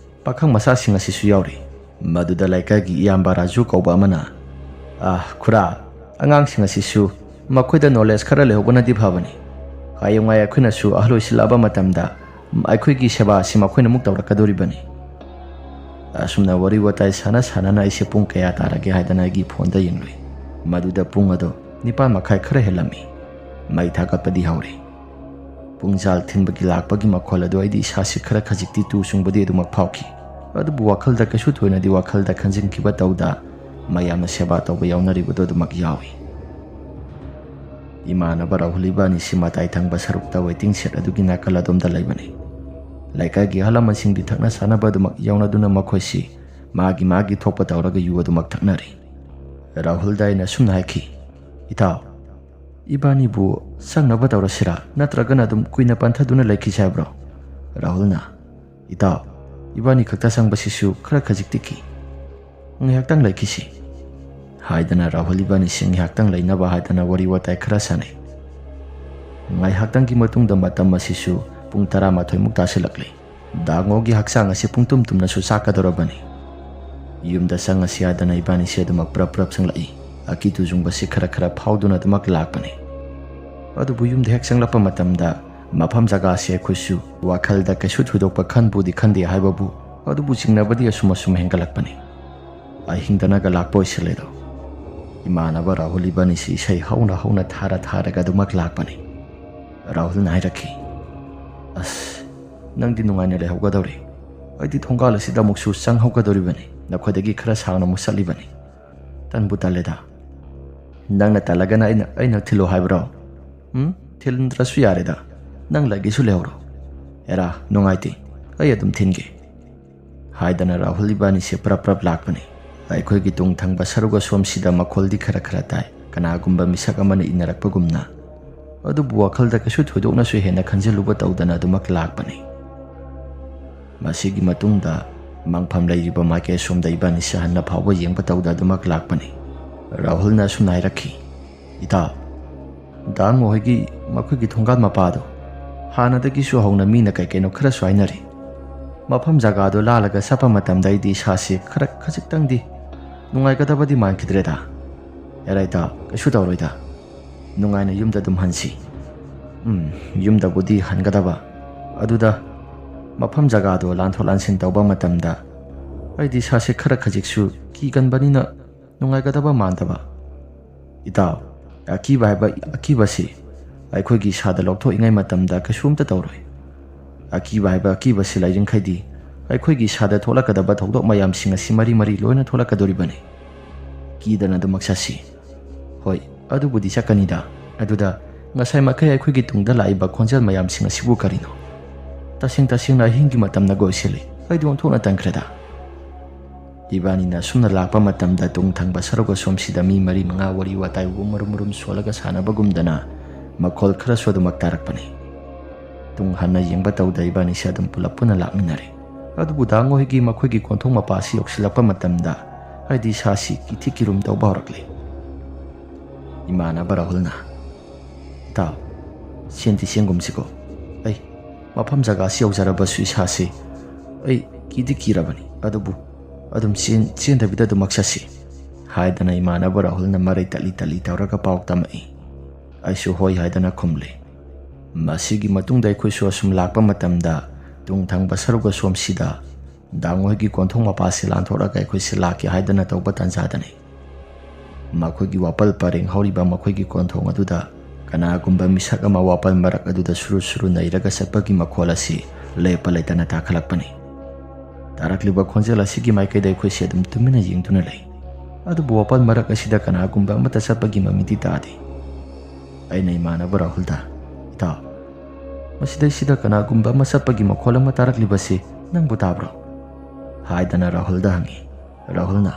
ꯄꯥꯈꯪ ꯃꯆꯥꯁꯤꯡ ꯑꯁꯤꯁꯨ ꯌꯥꯎꯔꯤ." ꯃꯗꯨꯗ ꯂꯩꯀꯥꯏꯒꯤ ꯏꯌꯥꯝꯕ ꯔꯥꯖꯨ ꯀꯧꯕ ꯑꯃꯅ, ꯈꯨꯔꯥ, ꯑꯉꯥꯡꯁꯤꯡ ꯑꯁꯤꯁꯨ ꯃꯈꯣꯏꯗ ꯅꯣꯂꯦꯖ ꯈꯔ ꯂꯩꯍꯧꯕꯅꯗꯤ ꯐꯕꯅꯤ꯫ ꯍꯌꯦꯡꯋꯥꯏ ꯑꯩꯈꯣꯏꯅꯁꯨ ꯑꯍꯜ ꯑꯣꯏꯁꯤꯜꯂꯛꯑꯕ ꯃꯇꯝꯗ ꯑꯩꯈꯣꯏꯒꯤ ꯁꯦꯕꯥ ꯑꯁꯤ ꯃꯈꯣꯏꯅ ꯑꯃꯨꯛ ꯇꯧꯔꯛꯀꯗꯧꯔꯤꯕꯅꯤ꯫ ꯑꯁꯨꯝꯅ ꯋꯥꯔꯤ ꯋꯥꯇꯥꯏ ꯁꯥꯟꯅꯅ ꯑꯩꯁꯦ ꯄꯨꯡ ꯀꯌꯥ ꯇꯥꯔꯒꯦ ꯍꯥꯏꯗꯅ ꯑꯩꯒꯤ ꯐꯣꯟꯗ ꯌꯦꯡꯂꯨꯏ꯫ ꯃꯗꯨꯗ ꯄꯨꯡ ꯑꯗꯣ 9:30 ꯈꯔ ꯍꯦꯜꯂꯝꯃꯤ꯫ ꯃꯩ ꯊꯥꯒꯠꯄꯗꯤ ꯍꯧꯔꯦ꯫ ꯄꯨꯡꯖꯥꯜ ꯊꯤꯟꯕꯒꯤ ꯂꯥꯛꯄꯒꯤ ꯃꯈꯣꯜ ꯑꯗꯨ ꯑꯩꯗꯤ ꯏꯁꯥꯁꯤ ꯈꯔ ꯈꯖꯤꯛꯇꯤ ꯇꯨ ꯆꯨꯡꯕꯗꯤ ꯑꯗꯨꯃꯛ ꯐꯥꯎꯈꯤ꯫ ꯑꯗꯨꯕꯨ ꯋꯥꯈꯜꯗ ꯀꯩꯁꯨ ꯊꯣꯏꯅꯗꯤ ꯋꯥꯈꯜꯗ ꯈꯟꯖꯤꯟꯈꯤꯕ ꯇꯧꯗ ꯃꯌꯥꯝꯅ ꯁꯦꯕꯥ ꯇꯧꯕ ꯌꯥꯎꯅꯔꯤꯕꯗꯨ ꯑꯗꯨꯃꯛ ꯌꯥꯎꯏ꯫ ꯏꯃꯥꯟꯅꯕ ꯔꯥꯍꯨꯜ ꯏꯕꯥꯅꯤꯁꯤ ꯃꯇꯥꯏ ꯊꯪꯕ ꯁꯔꯨꯛꯇ ꯋꯦꯇꯤꯡ ꯁꯦꯠ ꯑꯗꯨꯒꯤ ꯅꯥꯀꯜ ꯑꯗꯣꯝꯗ ꯂꯩꯕꯅꯤ꯫ ꯂꯩꯀꯥꯏꯒꯤ ꯑꯍꯜ ꯂꯃꯟꯁꯤꯡꯗꯤ ꯊꯛꯅ ꯆꯥꯅꯕ ꯑꯗꯨꯃꯛ ꯌꯥꯎꯅꯗꯨꯅ ꯃꯈꯣꯏꯁꯤ ꯃꯥꯒꯤ ꯊꯣꯛꯄ ꯇꯧꯔꯒ ꯌꯨ ꯑꯗꯨꯃꯛ ꯊꯛꯅꯔꯤ꯫ ꯔꯥꯍꯨꯜꯗ ꯑꯩꯅ ꯑꯁꯨꯝꯅ ꯍꯥꯏꯈꯤ, "ꯏꯇꯥꯎ, ꯏꯕꯥꯅꯤꯕꯨ ꯆꯪꯅꯕ ꯇꯧꯔꯁꯤꯔꯥ ꯅꯠꯇ꯭ꯔꯒꯅ ꯑꯗꯨꯝ ꯀꯨꯏꯅ ꯄꯟꯊꯗꯨꯅ ꯂꯩꯈꯤꯁꯦ ꯍꯥꯏꯕ꯭ꯔꯣ?" ꯔꯥꯍꯨꯜꯅ, "ꯏꯇꯥꯎ, ꯏꯕꯥꯅꯤ ꯈꯛꯇ ꯆꯪꯕꯁꯤꯁꯨ ꯈꯔ ꯈꯖꯤꯛꯇꯤ ꯀꯤ. ꯉꯥꯏꯍꯥꯛꯇꯪ ꯂꯩꯈꯤꯁꯤ" ꯍꯥꯏꯗꯅ ꯔꯥꯍꯨꯜ ꯏꯕꯥꯅꯤꯁꯤ ꯉꯥꯏꯍꯥꯛꯇꯪ ꯂꯩꯅꯕ ꯍꯥꯏꯗꯅ ꯋꯥꯔꯤ ꯋꯥꯇꯥꯏ ꯈꯔ ꯁꯥꯟꯅꯩ꯫ ꯉꯥꯏꯍꯥꯛꯇꯪꯒꯤ ꯃꯇꯨꯡꯗ ꯃꯇꯝ ꯑꯁꯤꯁꯨ ꯄꯨꯡ 11:00 ꯇꯥꯁꯤꯜꯂꯛꯂꯤ꯫ ꯗꯥꯉꯣꯒꯤ ꯍꯛꯆꯥꯡ ꯑꯁꯤ ꯄꯨꯡꯇꯨꯝ ꯇꯨꯝꯅꯁꯨ ꯆꯥꯛꯀꯗꯧꯔꯕꯅꯤ꯫ ꯌꯨꯝꯗ ꯆꯪꯉꯁꯤ ꯍꯥꯏꯗꯅ ꯏꯕꯥꯅꯤꯁꯤ ꯑꯗꯨꯃꯛ ꯄ꯭ꯔꯞ ꯆꯪꯂꯛꯏ꯫ ꯑꯀꯤ ꯇꯨꯖꯨꯡꯕꯁꯤ ꯈꯔ ꯐꯥꯎꯗꯨꯅ ꯑꯗꯨꯃꯛ ꯂꯥꯛꯄꯅꯤ꯫ ꯑꯗꯨꯕꯨ ꯌꯨꯝꯗ ꯍꯦꯛ ꯆꯪꯂꯛꯄ ꯃꯇꯝꯗ ꯃꯐꯝ ꯖꯒꯥꯁꯤ ꯑꯩꯈꯣꯏꯁꯨ ꯋꯥꯈꯜꯗ ꯀꯩꯁꯨ ꯊꯣꯏꯗꯣꯛꯄ ꯈꯟꯕꯨꯗꯤ ꯈꯟꯗꯦ ꯍꯥꯏꯕꯕꯨ, ꯑꯗꯨꯕꯨ ꯆꯤꯡꯅꯕꯗꯤ ꯑꯁꯨꯝ ꯍꯦꯟꯒꯠꯂꯛꯄꯅꯤ꯫ ꯑꯍꯤꯡꯗꯅꯒ ꯂꯥꯛꯄ ꯑꯣꯏꯁꯤꯜꯂꯦꯗꯣ꯫ ꯏꯃꯥꯟꯅꯕ ꯔꯥꯍꯨꯜ ꯏꯕꯥꯅꯤꯁꯤ ꯏꯁꯩ ꯍꯧꯅ ꯊꯥꯔꯒ ꯑꯗꯨꯃꯛ ꯂꯥꯛꯄꯅꯤ꯫ ꯔꯥꯍꯨꯜꯅ ꯍꯥꯏꯔꯛꯈꯤ, "ꯅꯪꯗꯤ ꯅꯨꯡꯉꯥꯏꯅ ꯂꯩꯍꯧꯒꯗꯧꯔꯤ. ꯑꯩꯗꯤ ꯊꯣꯡꯒꯥꯜ ꯑꯁꯤꯗ ꯑꯃꯨꯛꯁꯨ ꯆꯪꯍꯧꯒꯗꯧꯔꯤꯕꯅꯤ. ꯅꯈꯣꯏꯗꯒꯤ ꯈꯔ ꯁꯥꯡꯅ ꯑꯃꯨꯛ ꯆꯠꯂꯤꯕꯅꯤ. ꯇꯟꯕꯨ ꯇꯜꯂꯦꯗ." "ꯅꯪꯅ ꯇꯜꯂꯒꯅ ꯑꯩꯅ ꯊꯤꯜꯂꯣ ꯍꯥꯏꯕ꯭ꯔꯣ?" "ꯊꯤꯟꯗ꯭ꯔꯁꯨ ꯌꯥꯔꯦꯗ. ꯅꯪ ꯂꯩꯒꯦꯁꯨ ꯂꯩꯍꯧꯔꯣ." "ꯑꯦꯔꯥ, ꯅꯨꯡꯉꯥꯏꯇꯦ. ꯑꯩ ꯑꯗꯨꯝ ꯊꯤꯟꯒꯦ" ꯍꯥꯏꯗꯅ ꯔꯥꯍꯨꯜ ꯏꯕꯥꯅꯤꯁꯤ ꯄ꯭ꯔꯞ ꯂꯥꯛꯄꯅꯤ꯫ ꯑꯩꯈꯣꯏꯒꯤ ꯇꯨꯡ ꯊꯪꯕ ꯁꯔꯨꯛ ꯑꯁꯣꯝꯁꯤꯗ ꯃꯈꯣꯜꯗꯤ ꯈꯔ ꯇꯥꯏ, ꯀꯅꯥꯒꯨꯝꯕ ꯃꯤꯁꯛ ꯑꯃꯅ ꯏꯟꯅꯔꯛꯄꯒꯨꯝꯅ꯫ ꯑꯗꯨꯕꯨ ꯋꯥꯈꯜꯗ ꯀꯩꯁꯨ ꯊꯣꯏꯗꯣꯛꯅꯁꯨ ꯍꯦꯟꯅ ꯈꯟꯖꯤꯜꯂꯨꯕ ꯇꯧꯗꯅ ꯑꯗꯨꯃꯛ ꯂꯥꯛꯄꯅꯤ꯫ ꯃꯁꯤꯒꯤ ꯃꯇꯨꯡꯗ ꯃꯪꯐꯝ ꯂꯩꯔꯤꯕ ꯃꯥꯏꯀꯩ ꯑꯁꯣꯝꯗ ꯏꯕꯥꯅꯤꯁꯦ ꯍꯟꯅ ꯐꯥꯎꯕ ꯌꯦꯡꯕ ꯇꯧꯗ ꯑꯗꯨꯃꯛ ꯂꯥꯛꯄꯅꯤ꯫ ꯔꯥꯍꯨꯜꯅ ꯑꯁꯨꯝꯅ ꯍꯥꯏꯔꯛꯈꯤ, ꯏꯇꯥꯎ, ꯗꯥꯡꯉꯣ ꯍꯣꯏꯒꯤ ꯃꯈꯣꯏꯒꯤ ꯊꯣꯡꯒꯥꯜ ꯃꯄꯥꯗꯣ ꯍꯥꯟꯅꯗꯒꯤꯁꯨ ꯍꯧꯅ ꯃꯤꯅ ꯀꯩꯅꯣ ꯈꯔꯁꯨ ꯍꯥꯏꯅꯔꯤ꯫ ꯃꯐꯝ ꯖꯒꯥꯗꯣ ꯂꯥꯜꯂꯒ ꯆꯠꯄ ꯃꯇꯝꯗ ꯑꯩꯗꯤ ꯏꯁꯥꯁꯦ ꯈꯖꯤꯛꯇꯪꯗꯤ ꯅꯨꯡꯉꯥꯏꯒꯗꯕꯗꯤ ꯃꯥꯟꯈꯤꯗ꯭ꯔꯦꯗ꯫ ꯌꯥꯔꯦ ꯏꯇꯥꯎ, ꯀꯩꯁꯨ ꯇꯧꯔꯣꯏꯗ, ꯅꯨꯡꯉꯥꯏꯅ ꯌꯨꯝꯗ ꯑꯗꯨꯝ ꯍꯟꯁꯤ꯫ ꯌꯨꯝꯗꯕꯨꯗꯤ ꯍꯟꯒꯗꯕ, ꯑꯗꯨꯗ ꯃꯐꯝ ꯖꯒꯥꯗꯣ ꯂꯥꯟꯊꯣꯛ ꯂꯥꯟꯁꯤꯟ ꯇꯧꯕ ꯃꯇꯝꯗ ꯑꯩꯗꯤ ꯏꯁꯥꯁꯦ ꯈꯖꯤꯛꯁꯨ ꯀꯤꯒꯟꯕꯅꯤꯅ ꯅꯨꯡꯉꯥꯏꯒꯗꯕ ꯃꯥꯟꯗꯕ꯫ ꯏꯇꯥꯎ, ꯑꯀꯤꯕ ꯍꯥꯏꯕ ꯑꯀꯤꯕꯁꯤ ꯑꯩꯈꯣꯏꯒꯤ ꯏꯁꯥꯗ ꯂꯧꯊꯣꯛꯏꯉꯩ ꯃꯇꯝꯗ ꯀꯩꯁꯨꯝꯇ ꯇꯧꯔꯣꯏ꯫ ꯑꯀꯤꯕ ꯍꯥꯏꯕ ꯑꯀꯤꯕꯁꯤ ꯂꯩꯔꯤꯡꯈꯩꯗꯤ ꯑꯩꯈꯣꯏꯒꯤ ꯏꯁꯥꯗ ꯊꯣꯛꯂꯛꯀꯗꯕ ꯊꯧꯗꯣꯛ ꯃꯌꯥꯝꯁꯤꯡ ꯑꯁꯤ ꯃꯔꯤ ꯂꯣꯏꯅ ꯊꯣꯛꯂꯛꯀꯗꯣꯔꯤꯕꯅꯤ꯫ ꯀꯤꯗꯅ ꯑꯗꯨꯃꯛ ꯆꯠꯁꯤ꯫ ꯍꯣꯏ, ꯑꯗꯨꯕꯨꯗꯤ ꯆꯠꯀꯅꯤꯗ꯫ ꯑꯗꯨꯗ ꯉꯁꯥꯏꯃꯈꯩ ꯑꯩꯈꯣꯏꯒꯤ ꯇꯨꯡꯗ ꯂꯥꯛꯏꯕ ꯈꯣꯟꯖꯦꯜ ꯃꯌꯥꯝꯁꯤꯡ ꯑꯁꯤꯕꯨ ꯀꯔꯤꯅꯣ? ꯇꯁꯦꯡꯅ ꯑꯍꯤꯡꯒꯤ ꯃꯇꯝꯅꯒ ꯑꯣꯏꯁꯤꯜꯂꯤ, ꯑꯩꯗꯤ ꯑꯣꯟꯊꯣꯛꯅ ꯇꯟꯈ꯭ꯔꯦꯗ꯫ ꯏꯕꯥꯅꯤꯅ ꯑꯁꯨꯝꯅ ꯂꯥꯛꯄ ꯃꯇꯝꯗ ꯇꯨꯡ ꯊꯪꯕ ꯁꯔꯨꯛ ꯑꯁꯣꯝꯁꯤꯗ ꯃꯤ 4-5 ꯋꯥꯔꯤ ꯋꯥꯇꯥꯏ ꯃꯔꯨꯝ ꯁꯣꯜꯂꯒ ꯁꯥꯟꯅꯕꯒꯨꯝꯗꯅ ꯃꯈꯣꯜ ꯈꯔꯁꯨ ꯑꯗꯨꯃꯛ ꯇꯥꯔꯛꯄꯅꯤ꯫ ꯇꯨꯡ ꯍꯟꯅ ꯌꯦꯡꯕ ꯇꯧꯗ ꯏꯕꯥꯅꯤꯁꯦ ꯑꯗꯨꯝ ꯄꯨꯂꯞ ꯄꯨꯟꯅ ꯂꯥꯛꯃꯤꯟꯅꯔꯦ꯫ ꯑꯗꯨꯕꯨ ꯗꯥꯡꯉꯣ ꯍꯣꯏꯒꯤ ꯃꯈꯣꯏꯒꯤ ꯀꯣꯟꯊꯣꯡ ꯃꯄꯥ ꯑꯁꯤ ꯌꯧꯁꯤꯜꯂꯛꯄ ꯃꯇꯝꯗ ꯑꯩꯗꯤ ꯏꯁꯥꯁꯤ ꯀꯤꯊꯤ ꯀꯤꯔꯨꯝ ꯇꯧꯕ ꯍꯧꯔꯛꯂꯦ꯫ ꯏꯃꯥꯟꯅꯕ ꯔꯥꯍꯨꯜꯅ, ꯏꯇꯥꯎ, ꯆꯦꯟꯗꯤ ꯆꯦꯟꯒꯨꯝꯁꯤꯀꯣ꯫ ꯑꯩ ꯃꯐꯝ ꯖꯒꯥꯁꯤ ꯌꯧꯖꯔꯕꯁꯨ ꯏꯁꯥꯁꯤ ꯑꯩ ꯀꯤꯔꯕꯅꯤ, ꯑꯗꯨꯕꯨ ꯑꯗꯨꯝ ꯆꯦꯟꯗꯕꯤꯗ ꯑꯗꯨꯃꯛ ꯆꯠꯁꯤ ꯍꯥꯏꯗꯅ ꯏꯃꯥꯟꯅꯕ ꯔꯥꯍꯨꯜꯅ ꯃꯔꯩ ꯇꯠꯂꯤ ꯇꯧꯔꯒ ꯄꯥꯎ ꯇꯝꯃꯛꯏ꯫ ꯑꯩꯁꯨ ꯍꯣꯏ ꯍꯥꯏꯗꯅ ꯈꯨꯝꯂꯦ꯫ ꯃꯁꯤꯒꯤ ꯃꯇꯨꯡꯗ ꯑꯩꯈꯣꯏꯁꯨ ꯑꯁꯨꯝ ꯂꯥꯛꯄ ꯃꯇꯝꯗ ꯇꯨꯡ ꯊꯪꯕ ꯁꯔꯨꯛ ꯑꯁꯣꯝꯁꯤꯗ ꯗꯥꯡꯉꯣ ꯍꯣꯏꯒꯤ ꯀꯣꯟꯊꯣꯡ ꯃꯄꯥꯁꯤ ꯂꯥꯟꯊꯣꯛꯂꯒ ꯑꯩꯈꯣꯏꯁꯤ ꯂꯥꯛꯀꯦ ꯍꯥꯏꯗꯅ ꯇꯧꯕ ꯇꯥꯟꯖꯥꯗꯅꯤ ꯃꯈꯣꯏꯒꯤ ꯋꯥꯄꯜ ꯄꯔꯦꯡ ꯍꯧꯔꯤꯕ ꯃꯈꯣꯏꯒꯤ ꯀꯣꯟꯊꯣꯡ ꯑꯗꯨꯗ ꯀꯅꯥꯒꯨꯝꯕ ꯃꯤꯁꯛ ꯑꯃ ꯋꯥꯄꯜ ꯃꯔꯛ ꯑꯗꯨꯗ ꯁꯨꯔꯨ ꯅꯩꯔꯒ ꯆꯠꯄꯒꯤ ꯃꯈꯣꯜ ꯑꯁꯤ ꯂꯦꯞꯄ ꯂꯩꯇꯅ ꯇꯥꯈꯠꯂꯛꯄꯅꯤ꯫ ꯇꯥꯔꯛꯂꯤꯕ ꯈꯣꯟꯖꯦꯜ ꯑꯁꯤꯒꯤ ꯃꯥꯏꯀꯩꯗ ꯑꯩꯈꯣꯏꯁꯤ ꯑꯗꯨꯝ ꯇꯨꯃꯤꯟꯅ ꯌꯦꯡꯗꯨꯅ ꯂꯩ꯫ ꯑꯗꯨꯕꯨ ꯋꯥꯄꯜ ꯃꯔꯛ ꯑꯁꯤꯗ ꯀꯅꯥꯒꯨꯝꯕ ꯑꯃꯠꯇ ꯆꯠꯄꯒꯤ ꯃꯃꯤꯗꯤ ꯇꯥꯗꯦ꯫ ꯑꯩꯅ ꯏꯃꯥꯟꯅꯕ ꯔꯥꯍꯨꯜꯗ, ꯏꯇꯥꯎ, ꯃꯁꯤꯗꯩꯁꯤꯗ ꯀꯅꯥꯒꯨꯝꯕ ꯑꯃ ꯆꯠꯄꯒꯤ ꯃꯈꯣꯜ ꯑꯃ ꯇꯥꯔꯛꯂꯤꯕꯁꯤ ꯅꯪꯕꯨ ꯇꯥꯕ꯭ꯔꯣ? ꯍꯥꯏꯗꯅ ꯔꯥꯍꯨꯜꯗ ꯍꯪꯉꯤ꯫ ꯔꯥꯍꯨꯜꯅ,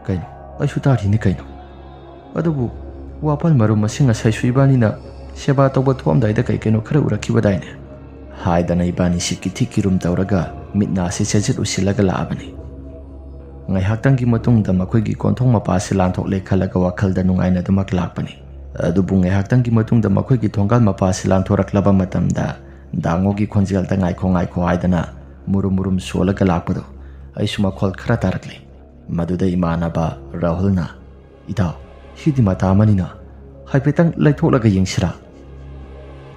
ꯀꯩꯅꯣ, ꯑꯩꯁꯨ ꯇꯥꯔꯤꯅꯤ ꯀꯩꯅꯣ꯫ ꯑꯗꯨꯕꯨ ꯋꯥꯄꯜ ꯃꯔꯨꯝ ꯑꯁꯤ ꯉꯁꯥꯏꯁꯨ ꯏꯕꯥꯅꯤꯅ ꯁꯦꯕꯥ ꯇꯧꯕ ꯊꯣꯛꯑꯝꯗꯥꯏꯗ ꯀꯩꯅꯣ ꯈꯔ ꯎꯔꯛꯈꯤꯕꯗꯥꯏꯅꯦ ꯍꯥꯏꯗꯅ ꯏꯕꯥꯅꯤꯁꯤ ꯀꯤꯊꯤ ꯀꯤꯔꯨꯝ ꯇꯧꯔꯒ ꯃꯤꯠꯅꯥꯁꯤ ꯆꯦꯖꯤꯠ ꯎꯁꯤꯜꯂꯒ ꯂꯥꯛꯑꯕꯅꯤ꯫ ꯉꯥꯏꯍꯥꯛꯇꯪꯒꯤ ꯃꯇꯨꯡꯗ ꯃꯈꯣꯏꯒꯤ ꯀꯣꯟꯊꯣꯡ ꯃꯄꯥꯁꯤ ꯂꯥꯟꯊꯣꯛꯂꯦ ꯈꯜꯂꯒ ꯋꯥꯈꯜꯗ ꯅꯨꯡꯉꯥꯏꯅ ꯑꯗꯨꯃꯛ ꯂꯥꯛꯄꯅꯤ꯫ ꯑꯗꯨꯕꯨ ꯉꯥꯏꯍꯥꯛꯇꯪꯒꯤ ꯃꯇꯨꯡꯗ ꯃꯈꯣꯏꯒꯤ ꯊꯣꯡꯒꯥꯜ ꯃꯄꯥꯁꯤ ꯂꯥꯟꯊꯣꯔꯛꯂꯕ ꯃꯇꯝꯗ ꯗꯥꯡꯉꯣꯒꯤ ꯈꯣꯟꯖꯦꯜꯗ ꯉꯥꯏꯈꯣ ꯍꯥꯏꯗꯅ ꯃꯨꯔꯨꯝ ꯁꯣꯜꯂꯒ ꯂꯥꯛꯄꯗꯣ ꯑꯩꯁꯨ ꯃꯈꯣꯜ ꯈꯔ ꯇꯥꯔꯛꯂꯦ꯫ ꯃꯗꯨꯗ ꯏꯃꯥꯟꯅꯕ ꯔꯥꯍꯨꯜꯅ, ꯏꯇꯥꯎ, ꯁꯤꯗꯤ ꯃꯇꯥ ꯑꯃꯅꯤꯅ ꯍꯥꯏꯐꯦꯠꯇꯪ ꯂꯩꯊꯣꯛꯂꯒ ꯌꯦꯡꯁꯤꯔꯥ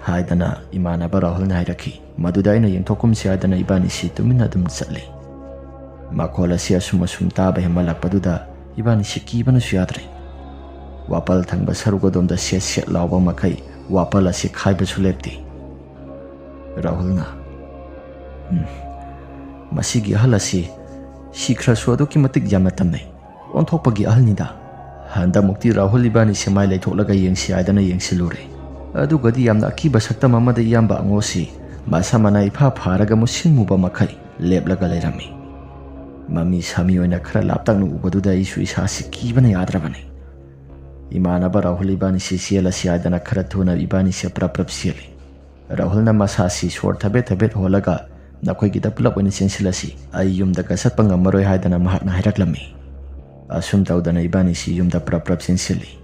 ꯍꯥꯏꯗꯅ ꯏꯃꯥꯟꯅꯕ ꯔꯥꯍꯨꯜꯅ ꯍꯥꯏꯔꯛꯈꯤ꯫ ꯃꯗꯨꯗ ꯑꯩꯅ ꯌꯦꯡꯊꯣꯛꯀꯨꯝꯁꯤ ꯍꯥꯏꯗꯅ ꯏꯕꯥꯅꯤꯁꯤ ꯇꯨꯃꯤꯟꯅ ꯑꯗꯨꯝ ꯆꯠꯂꯤ꯫ ꯃꯈꯣꯜ ꯑꯁꯤ ꯑꯁꯨꯝ ꯇꯥꯕ ꯍꯦꯟꯃꯜꯂꯛꯄꯗꯨꯗ ꯏꯕꯥꯅꯤꯁꯤ ꯀꯤꯕꯅꯁꯨ ꯌꯥꯗ꯭ꯔꯦ꯫ ꯋꯥꯄꯜ ꯊꯪꯕ ꯁꯔꯨꯛ ꯑꯗꯣꯝꯗ ꯁꯦꯠ ꯂꯥꯎꯕ ꯃꯈꯩ ꯋꯥꯄꯜ ꯑꯁꯤ ꯈꯥꯏꯕꯁꯨ ꯂꯦꯞꯇꯦ꯫ ꯔꯥꯍꯨꯜꯅ, ꯃꯁꯤꯒꯤ ꯑꯍꯜ ꯑꯁꯤ ꯁꯤꯈ꯭ꯔꯁꯨ ꯑꯗꯨꯛꯀꯤ ꯃꯇꯤꯛ ꯌꯥꯝꯅ ꯇꯝꯅꯩ, ꯑꯣꯟꯊꯣꯛꯄꯒꯤ ꯑꯍꯜꯅꯤꯗ꯫ ꯍꯟꯗꯛꯃꯨꯛꯇꯤ ꯔꯥꯍꯨꯜ ꯏꯕꯥꯅꯤꯁꯤ ꯃꯥꯏ ꯂꯩꯊꯣꯛꯂꯒ ꯌꯦꯡꯁꯤ ꯍꯥꯏꯗꯅ ꯌꯦꯡꯁꯤꯜꯂꯨꯔꯦ꯫ ꯑꯗꯨꯒꯗꯤ ꯌꯥꯝꯅ ꯑꯀꯤꯕ ꯁꯛꯇꯝ ꯑꯃꯗ ꯏꯌꯥꯝꯕ ꯑꯉꯣꯁꯤ ꯃꯁꯥ ꯃꯅꯥ ꯏꯐꯥ ꯐꯥꯔꯒ ꯃꯨꯁꯤꯟ ꯃꯨꯕ ꯃꯈꯩ ꯂꯦꯞꯂꯒ ꯂꯩꯔꯝꯃꯤ꯫ ꯃꯃꯤ ꯁꯥꯃꯤ ꯑꯣꯏꯅ ꯈꯔ ꯂꯥꯞꯇꯛꯅ ꯎꯕꯗꯨꯗ ꯑꯩꯁꯨ ꯏꯁꯥꯁꯤ ꯀꯤꯕꯅ ꯌꯥꯗ꯭ꯔꯕꯅꯤ꯫ ꯏꯃꯥꯟꯅꯕ ꯔꯥꯍꯨꯜ ꯏꯕꯥꯅꯤꯁꯤ ꯆꯦꯜꯂꯁꯤ ꯍꯥꯏꯗꯅ ꯈꯔ ꯊꯨꯅ ꯏꯕꯥꯅꯤꯁꯤ ꯄ꯭ꯔꯞ ꯆꯦꯜꯂꯤ꯫ ꯔꯥꯍꯨꯜꯅ ꯃꯁꯥꯁꯤ ꯁꯣꯔ ꯊꯕꯦꯠ ꯍꯣꯜꯂꯒ ꯅꯈꯣꯏꯒꯤꯗ ꯄꯨꯂꯞ ꯑꯣꯏꯅ ꯆꯦꯟꯁꯤꯜꯂꯁꯤ, ꯑꯩ ꯌꯨꯝꯗꯒ ꯆꯠꯄ ꯉꯝꯃꯔꯣꯏ ꯍꯥꯏꯗꯅ ꯃꯍꯥꯛꯅ ꯍꯥꯏꯔꯛꯂꯝꯃꯤ꯫ ꯑꯁꯨꯝ ꯇꯧꯗꯅ ꯏꯕꯥꯅꯤꯁꯤ ꯌꯨꯝꯗ ꯄ꯭ꯔꯞ ꯆꯦꯟꯁꯤꯜꯂꯤ꯫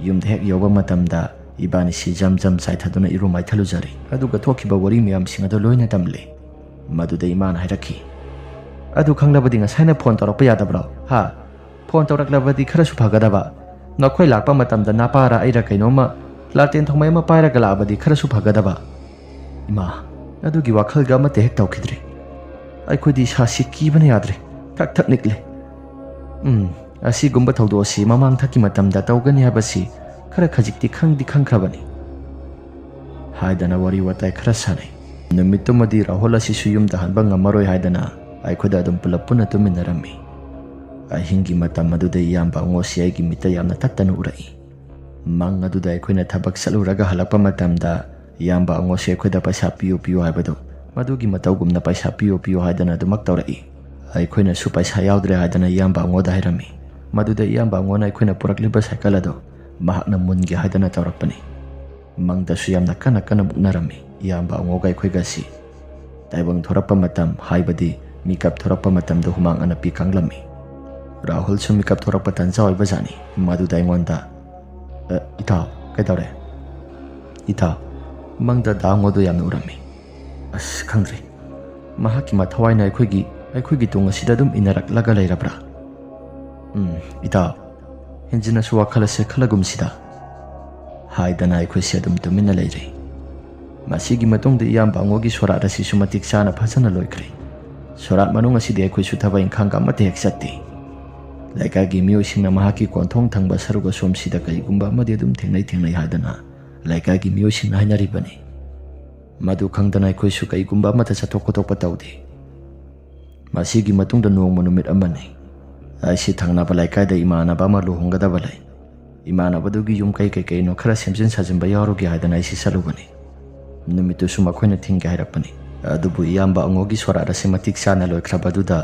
ꯌꯨꯝꯗ ꯍꯦꯛ ꯌꯧꯕ ꯃꯇꯝꯗ ꯏꯕꯥꯅꯤꯁꯤ ꯖꯝ ꯆꯥꯏꯊꯗꯨꯅ ꯏꯔꯨ ꯃꯥꯏꯊꯜꯂꯨꯖꯔꯦ꯫ ꯑꯗꯨꯒ ꯊꯣꯛꯈꯤꯕ ꯋꯥꯔꯤ ꯃꯌꯥꯝꯁꯤꯡ ꯑꯗꯨ ꯂꯣꯏꯅ ꯇꯝꯂꯦ꯫ ꯃꯗꯨꯗ ꯏꯃꯥꯅ ꯍꯥꯏꯔꯛꯈꯤ, ꯑꯗꯨ ꯈꯪꯂꯕꯗꯤ ꯉꯁꯥꯏꯅ ꯐꯣꯟ ꯇꯧꯔꯛꯄ ꯌꯥꯗꯕ꯭ꯔꯣ? ꯐꯣꯟ ꯇꯧꯔꯛꯂꯕꯗꯤ ꯈꯔꯁꯨ ꯐꯒꯗꯕ꯫ ꯅꯈꯣꯏ ꯂꯥꯛꯄ ꯃꯇꯝꯗ ꯅꯥꯄꯥꯔ ꯑꯩꯔ ꯀꯩꯅꯣꯝꯃ ꯂꯥꯇꯦꯟ ꯊꯣꯡꯃꯩ ꯑꯃ ꯄꯥꯏꯔꯒ ꯂꯥꯛꯑꯕꯗꯤ ꯈꯔꯁꯨ ꯐꯒꯗꯕ꯫ ꯏꯃꯥ, ꯑꯗꯨꯒꯤ ꯋꯥꯈꯜꯒ ꯑꯃꯠꯇ ꯍꯦꯛ ꯇꯧꯈꯤꯗ꯭ꯔꯦ꯫ ꯑꯩꯈꯣꯏꯗꯤ ꯏꯁꯥꯁꯤ ꯀꯤꯕꯅ ꯌꯥꯗ꯭ꯔꯦ, ꯊꯛ ꯅꯤꯛꯂꯦ꯫ ꯑꯁꯤꯒꯨꯝꯕ ꯊꯧꯗꯣꯛ ꯑꯁꯤ ꯃꯃꯥꯡꯊꯛꯀꯤ ꯃꯇꯝꯗ ꯇꯧꯒꯅꯤ ꯍꯥꯏꯕꯁꯤ ꯈꯔ ꯈꯖꯤꯛꯇꯤ ꯈꯪꯈ꯭ꯔꯕꯅꯤ ꯍꯥꯏꯗꯅ ꯋꯥꯔꯤ ꯋꯥꯇꯥꯏ ꯈꯔ ꯁꯥꯟꯅꯩ꯫ ꯅꯨꯃꯤꯠꯇꯨꯃꯗꯤ ꯔꯥꯍꯨꯜ ꯑꯁꯤꯁꯨ ꯌꯨꯝꯗ ꯍꯟꯕ ꯉꯝꯃꯔꯣꯏ ꯍꯥꯏꯗꯅ ꯑꯩꯈꯣꯏꯗ ꯑꯗꯨꯝ ꯄꯨꯂꯞ ꯄꯨꯟꯅ ꯇꯨꯃꯤꯟꯅꯔꯝꯃꯤ꯫ ꯑꯍꯤꯡꯒꯤ ꯃꯇꯝ ꯑꯗꯨꯗ ꯏꯌꯥꯝꯕ ꯑꯉꯣꯁꯤ ꯑꯩꯒꯤ ꯃꯤꯠꯇ ꯌꯥꯝꯅ ꯇꯠꯇꯅ ꯎꯔꯛꯏ꯫ ꯃꯪ ꯑꯗꯨꯗ ꯑꯩꯈꯣꯏꯅ ꯊꯕꯛ ꯆꯠꯂꯨꯔꯒ ꯍꯜꯂꯛꯄ ꯃꯇꯝꯗ ꯏꯌꯥꯝꯕ ꯑꯉꯣꯁꯤ ꯑꯩꯈꯣꯏꯗ ꯄꯩꯁꯥ ꯄꯤꯌꯨ ꯍꯥꯏꯕꯗꯣ ꯃꯗꯨꯒꯤ ꯃꯇꯧꯒꯨꯝꯅ ꯄꯩꯁꯥ ꯄꯤꯌꯨ ꯍꯥꯏꯗꯅ ꯑꯗꯨꯃꯛ ꯇꯧꯔꯛꯏ꯫ ꯑꯩꯈꯣꯏꯅꯁꯨ ꯄꯩꯁꯥ ꯌꯥꯎꯗ꯭ꯔꯦ ꯍꯥꯏꯗꯅ ꯏꯌꯥꯝꯕ ꯑꯉꯣꯗ ꯍꯥꯏꯔꯝꯃꯤ꯫ ꯃꯗꯨꯗ ꯏꯌꯥꯝꯕ ꯑꯉꯣꯅ ꯑꯩꯈꯣꯏꯅ ꯄꯨꯔꯛꯂꯤꯕ ꯁꯥꯏꯀꯜ ꯑꯗꯣ ꯃꯍꯥꯛꯅ ꯃꯨꯟꯒꯦ ꯍꯥꯏꯗꯅ ꯇꯧꯔꯛꯄꯅꯤ꯫ ꯃꯪꯗꯁꯨ ꯌꯥꯝꯅ ꯀꯟꯅ ꯀꯟꯅ ꯃꯨꯛꯅꯔꯝꯃꯤ ꯏꯌꯥꯝꯕ ꯑꯉꯣꯒ ꯑꯩꯈꯣꯏꯒꯁꯤ ꯇꯥꯏꯕꯪ ꯊꯣꯔꯛꯄ ꯃꯇꯝ ꯍꯥꯏꯕꯗꯤ ꯃꯤꯀꯞ ꯊꯣꯔꯛꯄ ꯃꯇꯝꯗ ꯍꯨꯃꯥꯡ ꯑꯅꯞꯄꯤ ꯀꯪꯂꯝꯃꯤ ꯔꯥꯍꯨꯜꯁꯨ ꯃꯤꯀꯞ ꯊꯣꯔꯛꯄ ꯇꯟꯖꯥ ꯑꯣꯏꯕꯖꯥꯠꯅꯤ ꯃꯗꯨꯗ ꯑꯩꯉꯣꯟꯗ ꯏꯇꯥꯎ ꯀꯩꯗꯧꯔꯦ ꯏꯇꯥꯎ ꯃꯪꯗ ꯗꯥ ꯑꯉꯣꯗꯨ ꯌꯥꯝꯅ ꯎꯔꯝꯃꯤ ꯑꯁ ꯈꯪꯗ꯭ꯔꯦ ꯃꯍꯥꯛꯀꯤ ꯃꯊꯋꯥꯏꯅ ꯑꯩꯈꯣꯏꯒꯤ ꯇꯨꯡ ꯑꯁꯤꯗ ꯑꯗꯨꯝ ꯏꯟꯅꯔꯛꯂꯒ ꯂꯩꯔꯕ꯭ꯔꯥ ꯏꯇꯥꯎ ꯍꯦꯟꯖꯤꯟꯅꯁꯨ ꯋꯥꯈꯜ ꯑꯁꯦ ꯈꯜꯂꯒꯨꯝꯁꯤꯗ ꯍꯥꯏꯗꯅ ꯑꯩꯈꯣꯏꯁꯦ ꯑꯗꯨꯝ ꯇꯨꯃꯤꯟꯅ ꯂꯩꯔꯦ ꯃꯁꯤꯒꯤ ꯃꯇꯨꯡꯗ ꯏꯌꯥꯝꯕ ꯑꯉꯣꯒꯤ ꯁꯣꯔꯥꯠ ꯑꯁꯤꯁꯨ ꯃꯇꯤꯛ ꯆꯥꯅ ꯐꯖꯅ ꯂꯣꯏꯈ꯭ꯔꯦ ꯁꯣꯔꯥꯠ ꯃꯅꯨꯡ ꯑꯁꯤꯗꯤ ꯑꯩꯈꯣꯏꯁꯨ ꯊꯕꯛ ꯏꯪꯈꯥꯡ ꯑꯃꯠꯇ ꯍꯦꯛ ꯆꯠꯇꯦ ꯂꯩꯀꯥꯏꯒꯤ ꯃꯤꯑꯣꯏꯁꯤꯡꯅ ꯃꯍꯥꯛꯀꯤ ꯀꯣꯟꯊꯣꯡ ꯊꯪꯕ ꯁꯔꯨꯛ ꯑꯁꯣꯝꯁꯤꯗ ꯀꯔꯤꯒꯨꯝꯕ ꯑꯃꯗꯤ ꯑꯗꯨꯝ ꯊꯦꯡꯅꯩ ꯍꯥꯏꯗꯅ ꯂꯩꯀꯥꯏꯒꯤ ꯃꯤꯑꯣꯏꯁꯤꯡꯅ ꯍꯥꯏꯅꯔꯤꯕꯅꯤ ꯃꯗꯨ ꯈꯪꯗꯅ ꯑꯩꯈꯣꯏꯁꯨ ꯀꯔꯤꯒꯨꯝꯕ ꯑꯃꯠꯇ ꯆꯠꯊꯣꯛ ꯈꯣꯠꯇꯣꯛꯄ ꯇꯧꯗꯦ ꯃꯁꯤꯒꯤ ꯃꯇꯨꯡꯗ ꯅꯣꯡꯃ ꯅꯨꯃꯤꯠ ꯑꯃꯅꯤ ꯑꯩꯁꯤ ꯊꯪꯅꯕ ꯂꯩꯀꯥꯏꯗ ꯏꯃꯥꯟꯅꯕ ꯑꯃ ꯂꯨꯍꯣꯡꯒꯗꯕ ꯂꯩ ꯏꯃꯥꯟꯅꯕꯗꯨꯒꯤ ꯌꯨꯝ ꯀꯩꯀꯩꯅꯣ ꯈꯔ ꯁꯦꯝꯖꯤꯟ ꯁꯥꯖꯤꯟꯕ ꯌꯥꯎꯔꯨꯒꯦ ꯍꯥꯏꯗꯅ ꯑꯩꯁꯤ ꯆꯠꯂꯨꯕꯅꯤ ꯅꯨꯃꯤꯠꯇꯨꯁꯨ ꯃꯈꯣꯏꯅ ꯊꯤꯡꯒꯦ ꯍꯥꯏꯔꯛꯄꯅꯤ ꯑꯗꯨꯕꯨ ꯏꯌꯥꯝꯕ ꯑꯉꯣꯒꯤ ꯁꯣꯔꯥꯠ ꯑꯁꯤ ꯃꯇꯤꯛ ꯆꯥꯅ ꯂꯣꯏꯈ꯭ꯔꯕꯗꯨꯗ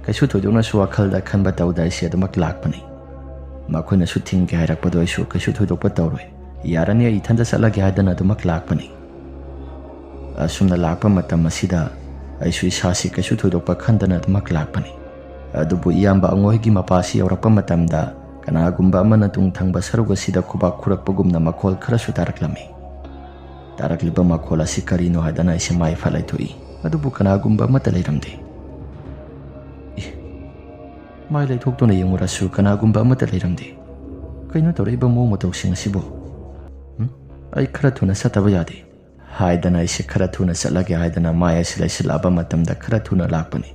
ꯀꯩꯁꯨ ꯊꯣꯏꯗꯣꯛꯅꯁꯨ ꯋꯥꯈꯜꯗ ꯈꯟꯕ ꯇꯧꯗ ꯑꯩꯁꯤ ꯑꯗꯨꯃꯛ ꯂꯥꯛꯄꯅꯤ ꯃꯈꯣꯏꯅꯁꯨ ꯊꯤꯡꯒꯦ ꯍꯥꯏꯔꯛꯄꯗꯣ ꯑꯩꯁꯨ ꯀꯩꯁꯨ ꯊꯣꯏꯗꯣꯛꯄ ꯇꯧꯔꯣꯏ ꯌꯥꯔꯅꯤ ꯑꯩ ꯏꯊꯟꯇ ꯆꯠꯂꯒꯦ ꯍꯥꯏꯗꯅ ꯑꯗꯨꯃꯛ ꯂꯥꯛꯄꯅꯤ ꯑꯁꯨꯝꯅ ꯂꯥꯛꯄ ꯃꯇꯝ ꯑꯁꯤꯗ ꯑꯩꯁꯨ ꯏꯁꯥꯁꯤ ꯀꯩꯁꯨ ꯊꯣꯏꯗꯣꯛꯄ ꯈꯟꯗꯅ ꯑꯗꯨꯃꯛ ꯂꯥꯛꯄꯅꯤ ꯑꯗꯨꯕꯨ ꯏꯌꯥꯝꯕ ꯑꯉꯣꯒꯤ ꯃꯄꯥꯁꯤ ꯌꯧꯔꯛꯄ ꯃꯇꯝꯗ ꯀꯅꯥꯒꯨꯝꯕ ꯑꯃꯅ ꯇꯨꯡ ꯊꯪꯕ ꯁꯔꯨꯛ ꯑꯁꯤꯗ ꯈꯨꯕꯥꯛ ꯈꯨꯔꯛꯄꯒꯨꯝꯅ ꯃꯈꯣꯜ ꯈꯔꯁꯨ ꯇꯥꯔꯛꯂꯝꯃꯤ ꯇꯥꯔꯛꯂꯤꯕ ꯃꯈꯣꯜ ꯑꯁꯤ ꯀꯔꯤꯅꯣ ꯍꯥꯏꯗꯅ ꯑꯩꯁꯦ ꯃꯥꯏ ꯐꯥ ꯂꯩꯊꯣꯛꯏ ꯑꯗꯨꯕꯨ ꯀꯅꯥꯒꯨꯝꯕ ꯑꯃꯠꯇ ꯂꯩꯔꯝꯗꯦ ꯃꯥꯏ ꯂꯩꯊꯣꯛꯇꯨꯅ ꯌꯦꯡꯉꯨꯔꯁꯨ ꯀꯅꯥꯒꯨꯝꯕ ꯑꯃꯠꯇ ꯂꯩꯔꯝꯗꯦ ꯀꯩꯅꯣ ꯇꯧꯔꯛꯏꯕ ꯃꯑꯣꯡ ꯃꯇꯧꯁꯤꯡ ꯑꯁꯤꯕꯨ ꯑꯩ ꯈꯔ ꯊꯨꯅ ꯆꯠꯇꯕ ꯌꯥꯗꯦ ꯍꯥꯏꯗꯅ ꯑꯩꯁꯦ ꯈꯔ ꯊꯨꯅ ꯆꯠꯂꯒꯦ ꯍꯥꯏꯗꯅ ꯃꯥꯏ ꯑꯁꯤ ꯂꯩꯁꯤꯜꯂꯛꯑꯕ ꯃꯇꯝꯗ ꯈꯔ ꯊꯨꯅ ꯂꯥꯛꯄꯅꯤ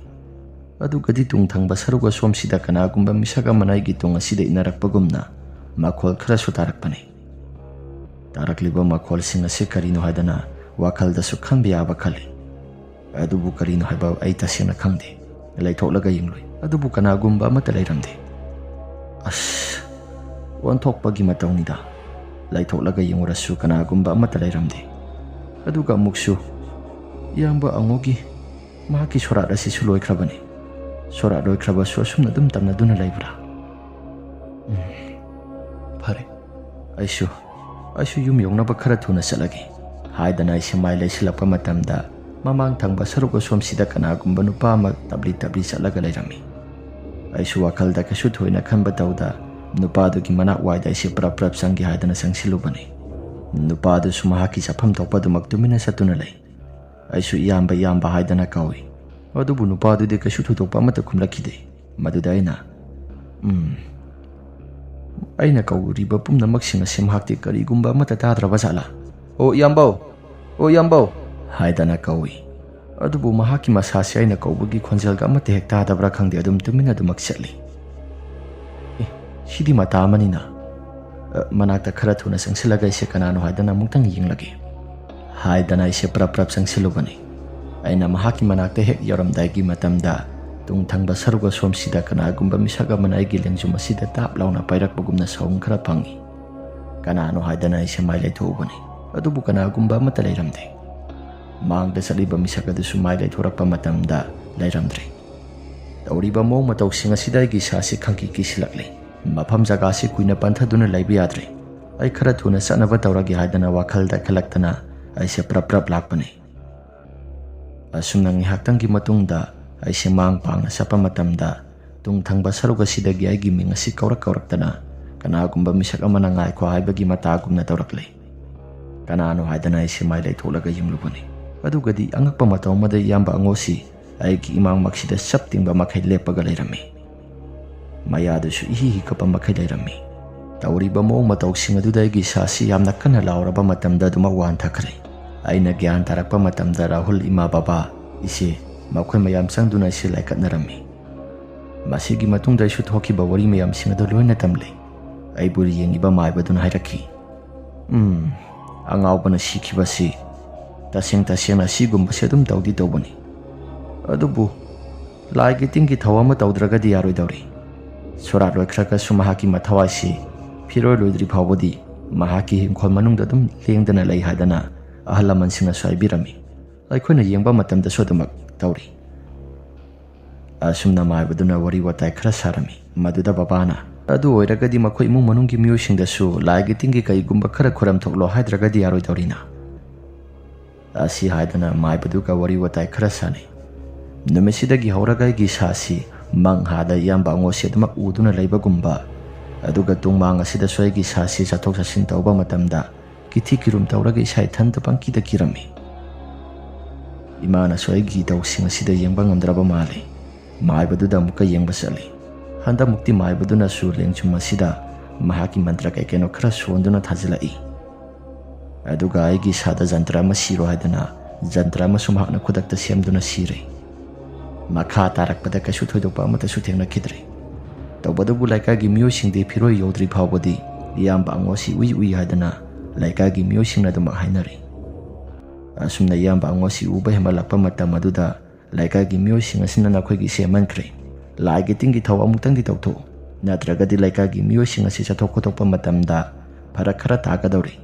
ꯑꯗꯨꯒꯗꯤ ꯇꯨꯡ ꯊꯪꯕ ꯁꯔꯨꯛ ꯑꯁꯣꯝꯁꯤꯗ ꯀꯅꯥꯒꯨꯝꯕ ꯃꯤꯁꯛ ꯑꯃꯅ ꯑꯩꯒꯤ ꯇꯨꯡ ꯑꯁꯤꯗ ꯏꯟꯅꯔꯛꯄꯒꯨꯝꯅ ꯃꯈꯣꯜ ꯈꯔꯁꯨ ꯇꯥꯔꯛꯄꯅꯤ ꯇꯥꯔꯛꯂꯤꯕ ꯃꯈꯣꯜꯁꯤꯡ ꯑꯁꯤ ꯀꯔꯤꯅꯣ ꯍꯥꯏꯗꯅ ꯋꯥꯈꯜꯗꯁꯨ ꯈꯟꯕ ꯌꯥꯕ ꯈꯜꯂꯤ ꯑꯗꯨꯕꯨ ꯀꯔꯤꯅꯣ ꯍꯥꯏꯕ ꯑꯩ ꯇꯁꯦꯡꯅ ꯈꯪꯗꯦ ꯂꯩꯊꯣꯛꯂꯒ ꯌꯦꯡꯂꯨꯏ ꯑꯗꯨꯕꯨ ꯀꯅꯥꯒꯨꯝꯕ ꯑꯃꯠꯇ ꯂꯩꯔꯝꯗꯦ ꯑꯁ ꯑꯣꯟꯊꯣꯛꯄꯒꯤ ꯃꯇꯧꯅꯤꯗ ꯂꯩꯊꯣꯛꯂꯒ ꯌꯦꯡꯉꯨꯔꯁꯨ ꯀꯅꯥꯒꯨꯝꯕ ꯑꯃꯠꯇ ꯂꯩꯔꯝꯗꯦ ꯑꯗꯨꯒ ꯑꯃꯨꯛꯁꯨ ꯏꯌꯥꯝꯕ ꯑꯉꯣꯒꯤ ꯃꯍꯥꯛꯀꯤ ꯁꯣꯔꯥꯠ ꯑꯁꯤꯁꯨ ꯂꯣꯏꯈ꯭ꯔꯕꯅꯤ ꯁꯣꯔꯥꯠ ꯂꯣꯏꯈ꯭ꯔꯕꯁꯨ ꯑꯁꯨꯝꯅ ꯑꯗꯨꯝ ꯇꯝꯅꯗꯨꯅ ꯂꯩꯕ꯭ꯔꯥ ꯐꯔꯦ ꯑꯩꯁꯨ ꯌꯨꯝ ꯌꯧꯅꯕ ꯈꯔ ꯊꯨꯅ ꯆꯠꯂꯒꯦ ꯍꯥꯏꯗꯅ ꯑꯩꯁꯦ ꯃꯥꯏ ꯂꯩꯁꯤꯜꯂꯛꯄ ꯃꯇꯝꯗ ꯃꯃꯥꯡ ꯊꯪꯕ ꯁꯔꯨꯛ ꯑꯁꯣꯝꯁꯤꯗ ꯀꯅꯥꯒꯨꯝꯕ ꯅꯨꯄꯥ ꯑꯃ ꯇꯞꯂꯤ ꯆꯠꯂꯒ ꯂꯩꯔꯝꯃꯤ ꯑꯩꯁꯨ ꯋꯥꯈꯜꯗ ꯀꯩꯁꯨ ꯊꯣꯏꯅ ꯈꯟꯕ ꯇꯧꯗ ꯅꯨꯄꯥꯗꯨꯒꯤ ꯃꯅꯥꯛ ꯋꯥꯏꯗ ꯑꯩꯁꯦ ꯄ꯭ꯔꯞ ꯆꯪꯒꯦ ꯍꯥꯏꯗꯅ ꯆꯪꯁꯤꯜꯂꯨꯕꯅꯤ ꯅꯨꯄꯥꯗꯨꯁꯨ ꯃꯍꯥꯛꯀꯤ ꯆꯠꯐꯝ ꯊꯣꯛꯄꯗꯨꯃꯛ ꯇꯨꯃꯤꯟꯅ ꯆꯠꯇꯨꯅ ꯂꯩ ꯑꯩꯁꯨ ꯏꯌꯥꯝꯕ ꯍꯥꯏꯗꯅ ꯀꯧꯏ ꯑꯗꯨꯕꯨ ꯅꯨꯄꯥꯗꯨꯗꯤ ꯀꯩꯁꯨ ꯊꯣꯏꯗꯣꯛꯄ ꯑꯃꯠꯇ ꯈꯨꯝꯂꯛꯈꯤꯗꯦ ꯃꯗꯨꯗ ꯑꯩꯅ ꯀꯧꯔꯤꯕ ꯄꯨꯝꯅꯃꯛꯁꯤꯡ ꯑꯁꯤ ꯃꯍꯥꯛꯇꯤ ꯀꯔꯤꯒꯨꯝꯕ ꯑꯃꯠꯇ ꯇꯥꯗ꯭ꯔꯕ ꯖꯥꯠꯂꯥ ꯑꯣ ꯏꯌꯥꯝꯕꯧ ꯍꯥꯏꯗꯅ ꯀꯧꯏ ꯑꯗꯨꯕꯨ ꯃꯍꯥꯛꯀꯤ ꯃꯁꯥꯁꯤ ꯑꯩꯅ ꯀꯧꯕꯒꯤ ꯈꯣꯟꯖꯦꯜꯒ ꯑꯃꯠꯇ ꯍꯦꯛ ꯇꯥꯗꯕ꯭ꯔꯥ ꯈꯪꯗꯦ ꯑꯗꯨꯝ ꯇꯨꯃꯤꯟꯅ ꯑꯗꯨꯃꯛ ꯆꯠꯂꯤ ꯁꯤꯗꯤ ꯃꯇꯥ ꯑꯃꯅꯤꯅ ꯃꯅꯥꯛꯇ ꯈꯔ ꯊꯨꯅ ꯆꯪꯁꯤꯜꯂꯒ ꯑꯩꯁꯦ ꯀꯅꯥꯅꯣ ꯍꯥꯏꯗꯅ ꯑꯃꯨꯛꯇꯪ ꯌꯦꯡꯂꯒꯦ ꯍꯥꯏꯗꯅ ꯑꯩꯁꯦ ꯄ꯭ꯔꯞ ꯆꯪꯁꯤꯜꯂꯨꯕꯅꯤ ꯑꯩꯅ ꯃꯍꯥꯛꯀꯤ ꯃꯅꯥꯛꯇ ꯍꯦꯛ ꯌꯧꯔꯝꯗꯥꯏꯒꯤ ꯃꯇꯝꯗ ꯇꯨꯡ ꯊꯪꯕ ꯁꯔꯨꯛ ꯑꯁꯣꯝꯁꯤꯗ ꯀꯅꯥꯒꯨꯝꯕ ꯃꯤꯁꯛ ꯑꯃꯅ ꯑꯩꯒꯤ ꯂꯦꯡꯖꯨꯝ ꯑꯁꯤꯗ ꯇꯥꯞ ꯂꯥꯎꯅ ꯄꯥꯏꯔꯛꯄꯒꯨꯝꯅ ꯁꯥꯎꯟ ꯈꯔ ꯐꯪꯏ ꯀꯅꯥꯅꯣ ꯍꯥꯏꯗꯅ ꯑꯩꯁꯦ ꯃꯥꯏ ꯂꯩꯊꯣꯛꯎꯕꯅꯤ ꯑꯗꯨꯕꯨ ꯀꯅꯥꯒꯨꯝꯕ ꯑꯃꯠꯇ ꯂꯩꯔꯝꯗꯦ ꯃꯥꯡꯗ ꯆꯠꯂꯤꯕ ꯃꯤꯁꯛ ꯑꯗꯨꯁꯨ ꯃꯥꯏ ꯂꯩꯊꯣꯔꯛꯄ ꯃꯇꯝꯗ ꯂꯩꯔꯝꯗ꯭ꯔꯦ ꯇꯧꯔꯤꯕ ꯃꯑꯣꯡ ꯃꯇꯧꯁꯤꯡ ꯑꯁꯤꯗ ꯑꯩꯒꯤ ꯏꯁꯥꯁꯤ ꯈꯪꯀꯤ ꯀꯤꯁꯤꯜꯂꯛꯂꯤ ꯃꯐꯝ ꯖꯒꯥꯁꯤ ꯀꯨꯏꯅ ꯄꯟꯊꯗꯨꯅ ꯂꯩꯕ ꯌꯥꯗ꯭ꯔꯦ ꯑꯩ ꯈꯔ ꯊꯨꯅ ꯆꯠꯅꯕ ꯇꯧꯔꯒꯦ ꯍꯥꯏꯗꯅ ꯋꯥꯈꯜꯗ ꯈꯜꯂꯛꯇꯅ ꯑꯩꯁꯦ ꯄ꯭ꯔꯞ ꯂꯥꯛꯄꯅꯤ ꯑꯁꯨꯝꯅ ꯉꯥꯏꯍꯥꯛꯇꯪꯒꯤ ꯃꯇꯨꯡꯗ ꯑꯩꯁꯦ ꯃꯥꯡ ꯄꯥꯡꯅ ꯆꯠꯄ ꯃꯇꯝꯗ ꯇꯨꯡ ꯊꯪꯕ ꯁꯔꯨꯛ ꯑꯁꯤꯗꯒꯤ ꯑꯩꯒꯤ ꯃꯤꯡ ꯑꯁꯤ ꯀꯧꯔꯛꯇꯅ ꯀꯅꯥꯒꯨꯝꯕ ꯃꯤꯁꯛ ꯑꯃꯅ ꯉꯥꯏꯈꯣ ꯍꯥꯏꯕꯒꯤ ꯃꯇꯥꯒꯨꯝꯅ ꯇꯧꯔꯛꯂꯤ ꯀꯅꯥꯅꯣ ꯍꯥꯏꯗꯅ ꯑꯩꯁꯦ ꯃꯥꯏ ꯂꯩꯊꯣꯛꯂꯒ ꯌꯦꯡꯂꯨꯕꯅꯤ ꯑꯗꯨꯒꯗꯤ ꯑꯉꯛꯄ ꯃꯇꯧ ꯑꯃꯗ ꯏꯌꯥꯝꯕ ꯑꯉꯣꯁꯤ ꯑꯩꯒꯤ ꯏꯃꯥꯡꯃꯛꯁꯤꯗ ꯆꯞ ꯇꯤꯡꯕ ꯃꯈꯩ ꯂꯦꯞꯄꯒ ꯂꯩꯔꯝꯃꯤ ꯃꯌꯥꯗꯨꯁꯨ ꯏꯍꯤ ꯀꯞꯄ ꯃꯈꯩ ꯂꯩꯔꯝꯃꯤ ꯇꯧꯔꯤꯕ ꯃꯑꯣꯡ ꯃꯇꯧꯁꯤꯡ ꯑꯗꯨꯗ ꯑꯩꯒꯤ ꯏꯁꯥꯁꯤ ꯌꯥꯝꯅ ꯀꯟꯅ ꯂꯥꯎꯔꯕ ꯃꯇꯝꯗ ꯑꯗꯨꯃꯛ ꯋꯥꯟꯊꯈ꯭ꯔꯦ ꯑꯩꯅ ꯒ꯭ꯌꯥꯟ ꯇꯥꯔꯛꯄ ꯃꯇꯝꯗ ꯔꯥꯍꯨꯜ ꯏꯃꯥ ꯕꯕꯥ ꯏꯆꯦ ꯃꯈꯣꯏ ꯃꯌꯥꯝ ꯆꯪꯗꯨꯅ ꯑꯩꯁꯦ ꯂꯥꯏꯀꯠꯅꯔꯝꯃꯤ ꯃꯁꯤꯒꯤ ꯃꯇꯨꯡꯗ ꯑꯩꯁꯨ ꯊꯣꯛꯈꯤꯕ ꯋꯥꯔꯤ ꯃꯌꯥꯝꯁꯤꯡ ꯑꯗꯨ ꯂꯣꯏꯅ ꯇꯝꯂꯤ ꯑꯩꯕꯨ ꯌꯦꯡꯉꯤꯕ ꯃꯥꯏꯕꯗꯨꯅ ꯍꯥꯏꯔꯛꯈꯤ ꯑꯉꯥꯎꯕꯅ ꯁꯤꯈꯤꯕꯁꯤ ꯇꯁꯦꯡꯅ ꯑꯁꯤꯒꯨꯝꯕꯁꯤ ꯑꯗꯨꯝ ꯇꯧꯕꯅꯤ ꯑꯗꯨꯕꯨ ꯂꯥꯏꯒꯤ ꯇꯤꯟꯒꯤ ꯊꯧ ꯑꯃ ꯇꯧꯗ꯭ꯔꯒꯗꯤ ꯌꯥꯔꯣꯏꯗꯧꯔꯤ ꯁꯣꯔꯥꯠ ꯂꯣꯏꯈ꯭ꯔꯒꯁꯨ ꯃꯍꯥꯛꯀꯤ ꯃꯊꯋꯥꯏꯁꯤ ꯐꯤꯔꯣꯏ ꯂꯣꯏꯗ꯭ꯔꯤ ꯐꯥꯎꯕꯗꯤ ꯃꯍꯥꯛꯀꯤ ꯍꯤꯡꯈꯣꯜ ꯃꯅꯨꯡꯗ ꯑꯗꯨꯝ ꯂꯦꯡꯗꯅ ꯂꯩ ꯍꯥꯏꯗꯅ ꯑꯍꯜ ꯂꯃꯟꯁꯤꯡꯅꯁꯨ ꯍꯥꯏꯕꯤꯔꯝꯃꯤ ꯑꯩꯈꯣꯏꯅ ꯌꯦꯡꯕ ꯃꯇꯝꯗꯁꯨ ꯑꯗꯨꯃꯛ ꯇꯧꯔꯤ ꯑꯁꯨꯝꯅ ꯃꯥꯏꯕꯗꯨꯅ ꯋꯥꯔꯤ ꯋꯥꯇꯥꯏ ꯈꯔ ꯁꯥꯔꯝꯃꯤ ꯃꯗꯨꯗ ꯕꯕꯥꯅ ꯑꯗꯨ ꯑꯣꯏꯔꯒꯗꯤ ꯃꯈꯣꯏ ꯏꯃꯨꯡ ꯃꯅꯨꯡꯒꯤ ꯃꯤꯑꯣꯏꯁꯤꯡꯗꯁꯨ ꯂꯥꯏꯒꯤ ꯇꯤꯟꯒꯤ ꯀꯩꯒꯨꯝꯕ ꯈꯔ ꯈꯨꯔꯝꯊꯣꯛꯂꯣ ꯍꯥꯏꯗ꯭ꯔꯒꯗꯤ ꯌꯥꯔꯣꯏꯗꯧꯔꯤꯅ꯫ ꯑꯁꯤ ꯍꯥꯏꯗꯨꯅ ꯃꯥꯏꯕꯗꯨꯒ ꯋꯥꯔꯤ ꯋꯥꯇꯥꯏ ꯈꯔ ꯁꯥꯟꯅꯩ꯫ ꯅꯨꯃꯤꯠꯁꯤꯗꯒꯤ ꯍꯧꯔꯒ ꯑꯩꯒꯤ ꯏꯁꯥꯁꯤ ꯃꯪꯍꯥꯗ ꯏꯌꯥꯝꯕ ꯑꯉꯣꯁꯤ ꯑꯗꯨꯃꯛ ꯎꯗꯨꯅ ꯂꯩꯕꯒꯨꯝꯕ, ꯑꯗꯨꯒ ꯇꯨꯡꯃꯥꯡ ꯑꯁꯤꯗꯁꯨ ꯑꯩꯒꯤ ꯏꯁꯥꯁꯤ ꯆꯠꯊꯣꯛ ꯆꯠꯁꯤꯟ ꯇꯧꯕ ꯃꯇꯝꯗ ꯀꯤꯊꯤ ꯀꯤꯔꯨꯝ ꯇꯧꯔꯒ ꯏꯁꯥ ꯏꯊꯟꯇ ꯄꯪꯀꯤꯗ ꯀꯤꯔꯝꯃꯤ꯫ ꯏꯃꯥꯅꯁꯨ ꯑꯩꯒꯤ ꯇꯧꯁꯤꯡ ꯑꯁꯤꯗ ꯌꯦꯡꯕ ꯉꯝꯗ꯭ꯔꯕ ꯃꯥꯜꯂꯤ꯫ ꯃꯥꯏꯕꯗꯨꯗ ꯑꯃꯨꯛꯀ ꯌꯦꯡꯕ ꯆꯠꯂꯤ꯫ ꯍꯟꯗꯛꯃꯨꯛꯇꯤ ꯃꯥꯏꯕꯗꯨꯅꯁꯨ ꯂꯦꯡꯖꯨꯝ ꯑꯁꯤꯗ ꯃꯍꯥꯛꯀꯤ ꯃꯟꯇ꯭ꯔ ꯀꯩꯀꯩꯅꯣ ꯈꯔ ꯁꯣꯟꯗꯨꯅ ꯊꯥꯖꯤꯜꯂꯛꯏ꯫ ꯑꯗꯨꯒ ꯑꯩꯒꯤ ꯏꯁꯥꯗ ꯖꯟꯇ꯭ꯔ ꯑꯃ ꯁꯤꯔꯣ ꯍꯥꯏꯗꯨꯅ ꯖꯟꯇ꯭ꯔ ꯑꯃꯁꯨ ꯃꯍꯥꯛꯅ ꯈꯨꯗꯛꯇ ꯁꯦꯝꯗꯨꯅ ꯁꯤꯔꯦ꯫ ꯃꯈꯥ ꯇꯥꯔꯛꯄꯗ ꯀꯩꯁꯨ ꯊꯣꯏꯗꯣꯛꯄ ꯑꯃꯠꯇꯁꯨ ꯊꯦꯡꯅꯈꯤꯗ꯭ꯔꯦ꯫ ꯇꯧꯕꯇꯕꯨ ꯂꯩꯀꯥꯏꯒꯤ ꯃꯤꯑꯣꯏꯁꯤꯡꯗꯤ ꯐꯤꯔꯣꯏ ꯌꯧꯗ꯭ꯔꯤ ꯐꯥꯎꯕꯗꯤ ꯏꯌꯥꯝꯕ ꯑꯉꯣꯁꯤ ꯎꯏ ꯎꯏ ꯍꯥꯏꯗꯨꯅ ꯂꯩꯀꯥꯏꯒꯤ ꯃꯤꯑꯣꯏꯁꯤꯡꯅ ꯑꯗꯨꯃꯛ ꯍꯥꯏꯅꯔꯤ꯫ ꯑꯁꯨꯝꯅ ꯏꯌꯥꯝꯕ ꯑꯉꯣꯁꯤ ꯎꯕ ꯍꯦꯟꯃꯜꯂꯛꯄ ꯃꯇꯝ ꯑꯗꯨꯗ ꯂꯩꯀꯥꯏꯒꯤ ꯃꯤꯑꯣꯏꯁꯤꯡ ꯑꯁꯤꯅ ꯅꯈꯣꯏꯒꯤ ꯁꯦꯝꯃꯟꯈ꯭ꯔꯦ, ꯂꯥꯏꯒꯤ ꯇꯤꯟꯒꯤ ꯊꯧ ꯑꯃꯨꯛꯇꯪꯗꯤ ꯇꯧꯊꯣꯛꯎ, ꯅꯠꯇ꯭ꯔꯒꯗꯤ ꯂꯩꯀꯥꯏꯒꯤ ꯃꯤꯑꯣꯏꯁꯤꯡ ꯑꯁꯤ ꯆꯠꯊꯣꯛ ꯈꯣꯠꯇꯣꯛꯄ ꯃꯇꯝꯗ ꯐꯔꯛ ꯈꯔ ꯇꯥꯒꯗꯧꯔꯤ꯫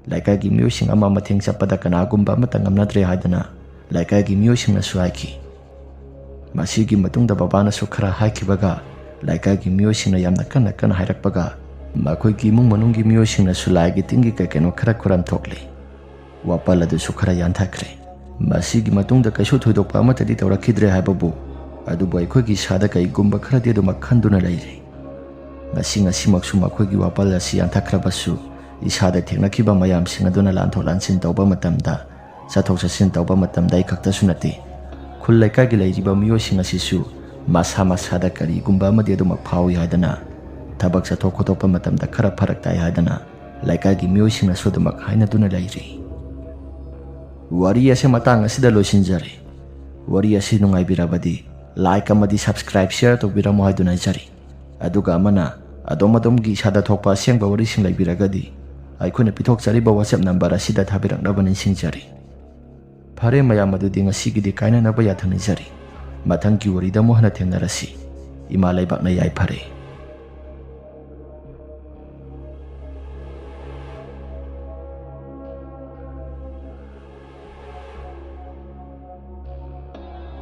ꯂꯩꯀꯥꯏꯒꯤ ꯃꯤꯑꯣꯏꯁꯤꯡ ꯑꯃ ꯃꯇꯦꯡ ꯆꯠꯄꯗ ꯀꯅꯥꯒꯨꯝꯕ ꯑꯃꯠꯇ ꯉꯝꯅꯗ꯭ꯔꯦ ꯍꯥꯏꯗꯨꯅ ꯂꯩꯀꯥꯏꯒꯤ ꯃꯤꯑꯣꯏꯁꯤꯡꯅꯁꯨ ꯍꯥꯏꯈꯤ꯫ ꯃꯁꯤꯒꯤ ꯃꯇꯨꯡꯗ ꯕꯕꯥꯅꯁꯨ ꯈꯔ ꯍꯥꯏꯈꯤꯕꯒ ꯂꯩꯀꯥꯏꯒꯤ ꯃꯤꯑꯣꯏꯁꯤꯡꯅ ꯌꯥꯝꯅ ꯀꯟꯅ ꯀꯟꯅ ꯍꯥꯏꯔꯛꯄꯒ ꯃꯈꯣꯏꯒꯤ ꯏꯃꯨꯡ ꯃꯅꯨꯡꯒꯤ ꯃꯤꯑꯣꯏꯁꯤꯡꯅꯁꯨ ꯂꯥꯏꯒꯤ ꯇꯤꯟꯒꯤ ꯀꯩꯀꯩꯅꯣ ꯈꯔ ꯈꯨꯔꯝ ꯊꯣꯛꯂꯤ꯫ ꯋꯥꯄꯜ ꯑꯗꯨꯁꯨ ꯈꯔ ꯌꯥꯟꯊꯈ꯭ꯔꯦ꯫ ꯃꯁꯤꯒꯤ ꯃꯇꯨꯡꯗ ꯀꯩꯁꯨ ꯊꯣꯏꯗꯣꯛꯄ ꯑꯃꯠꯇꯗꯤ ꯇꯧꯔꯛꯈꯤꯗ꯭ꯔꯦ ꯍꯥꯏꯕꯕꯨ, ꯑꯗꯨꯕꯨ ꯑꯩꯈꯣꯏꯒꯤ ꯏꯁꯥꯗ ꯀꯩꯒꯨꯝꯕ ꯈꯔꯗꯤ ꯑꯗꯨꯃꯛ ꯈꯟꯗꯨꯅ ꯂꯩꯔꯤ꯫ ꯉꯁꯤꯃꯛꯁꯨ ꯃꯈꯣꯏꯒꯤ ꯋꯥꯄꯜ ꯑꯁꯤ ꯌꯥꯟꯊꯈ꯭ꯔꯕꯁꯨ ꯏꯁꯥꯗ ꯊꯦꯡꯅꯈꯤꯕ ꯃꯌꯥꯝꯁꯤꯡ ꯑꯗꯨꯅ ꯂꯥꯟꯊꯣꯛ ꯂꯥꯟꯁꯤꯟ ꯇꯧꯕ ꯃꯇꯝꯗ, ꯆꯠꯊꯣꯛ ꯆꯠꯁꯤꯟ ꯇꯧꯕ ꯃꯇꯝꯗ ꯑꯩ ꯈꯛꯇꯁꯨ ꯅꯠꯇꯦ, ꯈꯨꯜ ꯂꯩꯀꯥꯏꯒꯤ ꯂꯩꯔꯤꯕ ꯃꯤꯑꯣꯏꯁꯤꯡ ꯑꯁꯤꯁꯨ ꯃꯁꯥ ꯃꯁꯥꯗ ꯀꯔꯤꯒꯨꯝꯕ ꯑꯃꯗꯤ ꯑꯗꯨꯃꯛ ꯐꯥꯎꯏ ꯍꯥꯏꯗꯅ, ꯊꯕꯛ ꯆꯠꯊꯣꯛ ꯈꯣꯠꯇꯣꯛꯄ ꯃꯇꯝꯗ ꯈꯔ ꯐꯔꯛ ꯇꯥꯏ ꯍꯥꯏꯗꯅ ꯂꯩꯀꯥꯏꯒꯤ ꯃꯤꯑꯣꯏꯁꯤꯡꯅꯁꯨ ꯑꯗꯨꯃꯛ ꯍꯥꯏꯅꯗꯨꯅ ꯂꯩꯔꯤ꯫ ꯋꯥꯔꯤ ꯑꯁꯤ ꯃꯇꯥꯡ ꯑꯁꯤꯗ ꯂꯣꯏꯁꯤꯟꯖꯔꯦ꯫ ꯋꯥꯔꯤ ꯑꯁꯤ ꯅꯨꯡꯉꯥꯏꯕꯤꯔꯕꯗꯤ ꯂꯥꯏꯛ ꯑꯃꯗꯤ ꯁꯕꯁꯀ꯭ꯔꯥꯏꯕ ꯁꯤꯌꯔ ꯇꯧꯕꯤꯔꯝꯃꯣ ꯍꯥꯏꯗꯨꯅ ꯍꯥꯏꯖꯔꯤ꯫ ꯑꯗꯨꯒ ꯑꯃꯅ ꯑꯗꯣꯝꯒꯤ ꯏꯁꯥꯗ ꯊꯣꯛꯄ ꯑꯁꯦꯡꯕ ꯋꯥꯔꯤꯁꯤꯡ ꯂꯩꯕꯤꯔꯒꯗꯤ ꯑꯩꯈꯣꯏꯅ ꯄꯤꯊꯣꯛꯆꯔꯤꯕ WhatsApp ꯅꯝꯕꯔ ꯑꯁꯤꯗ ꯊꯥꯕꯤꯔꯛꯅꯕ ꯅꯤꯡꯁꯤꯡꯖꯔꯤ꯫ ꯐꯔꯦ ꯃꯌꯥꯝ, ꯑꯗꯨꯗꯤ ꯉꯁꯤꯒꯤꯗꯤ ꯀꯥꯏꯅꯅꯕ ꯌꯥꯊꯪ ꯅꯤꯖꯔꯤ꯫ ꯃꯊꯪꯒꯤ ꯋꯥꯔꯤꯗ ꯑꯃꯨꯛ ꯍꯟꯅ ꯊꯦꯡꯅꯔꯁꯤ꯫ ꯏꯃꯥ ꯂꯩꯕꯥꯛꯅ ꯌꯥꯏꯐꯔꯦ꯫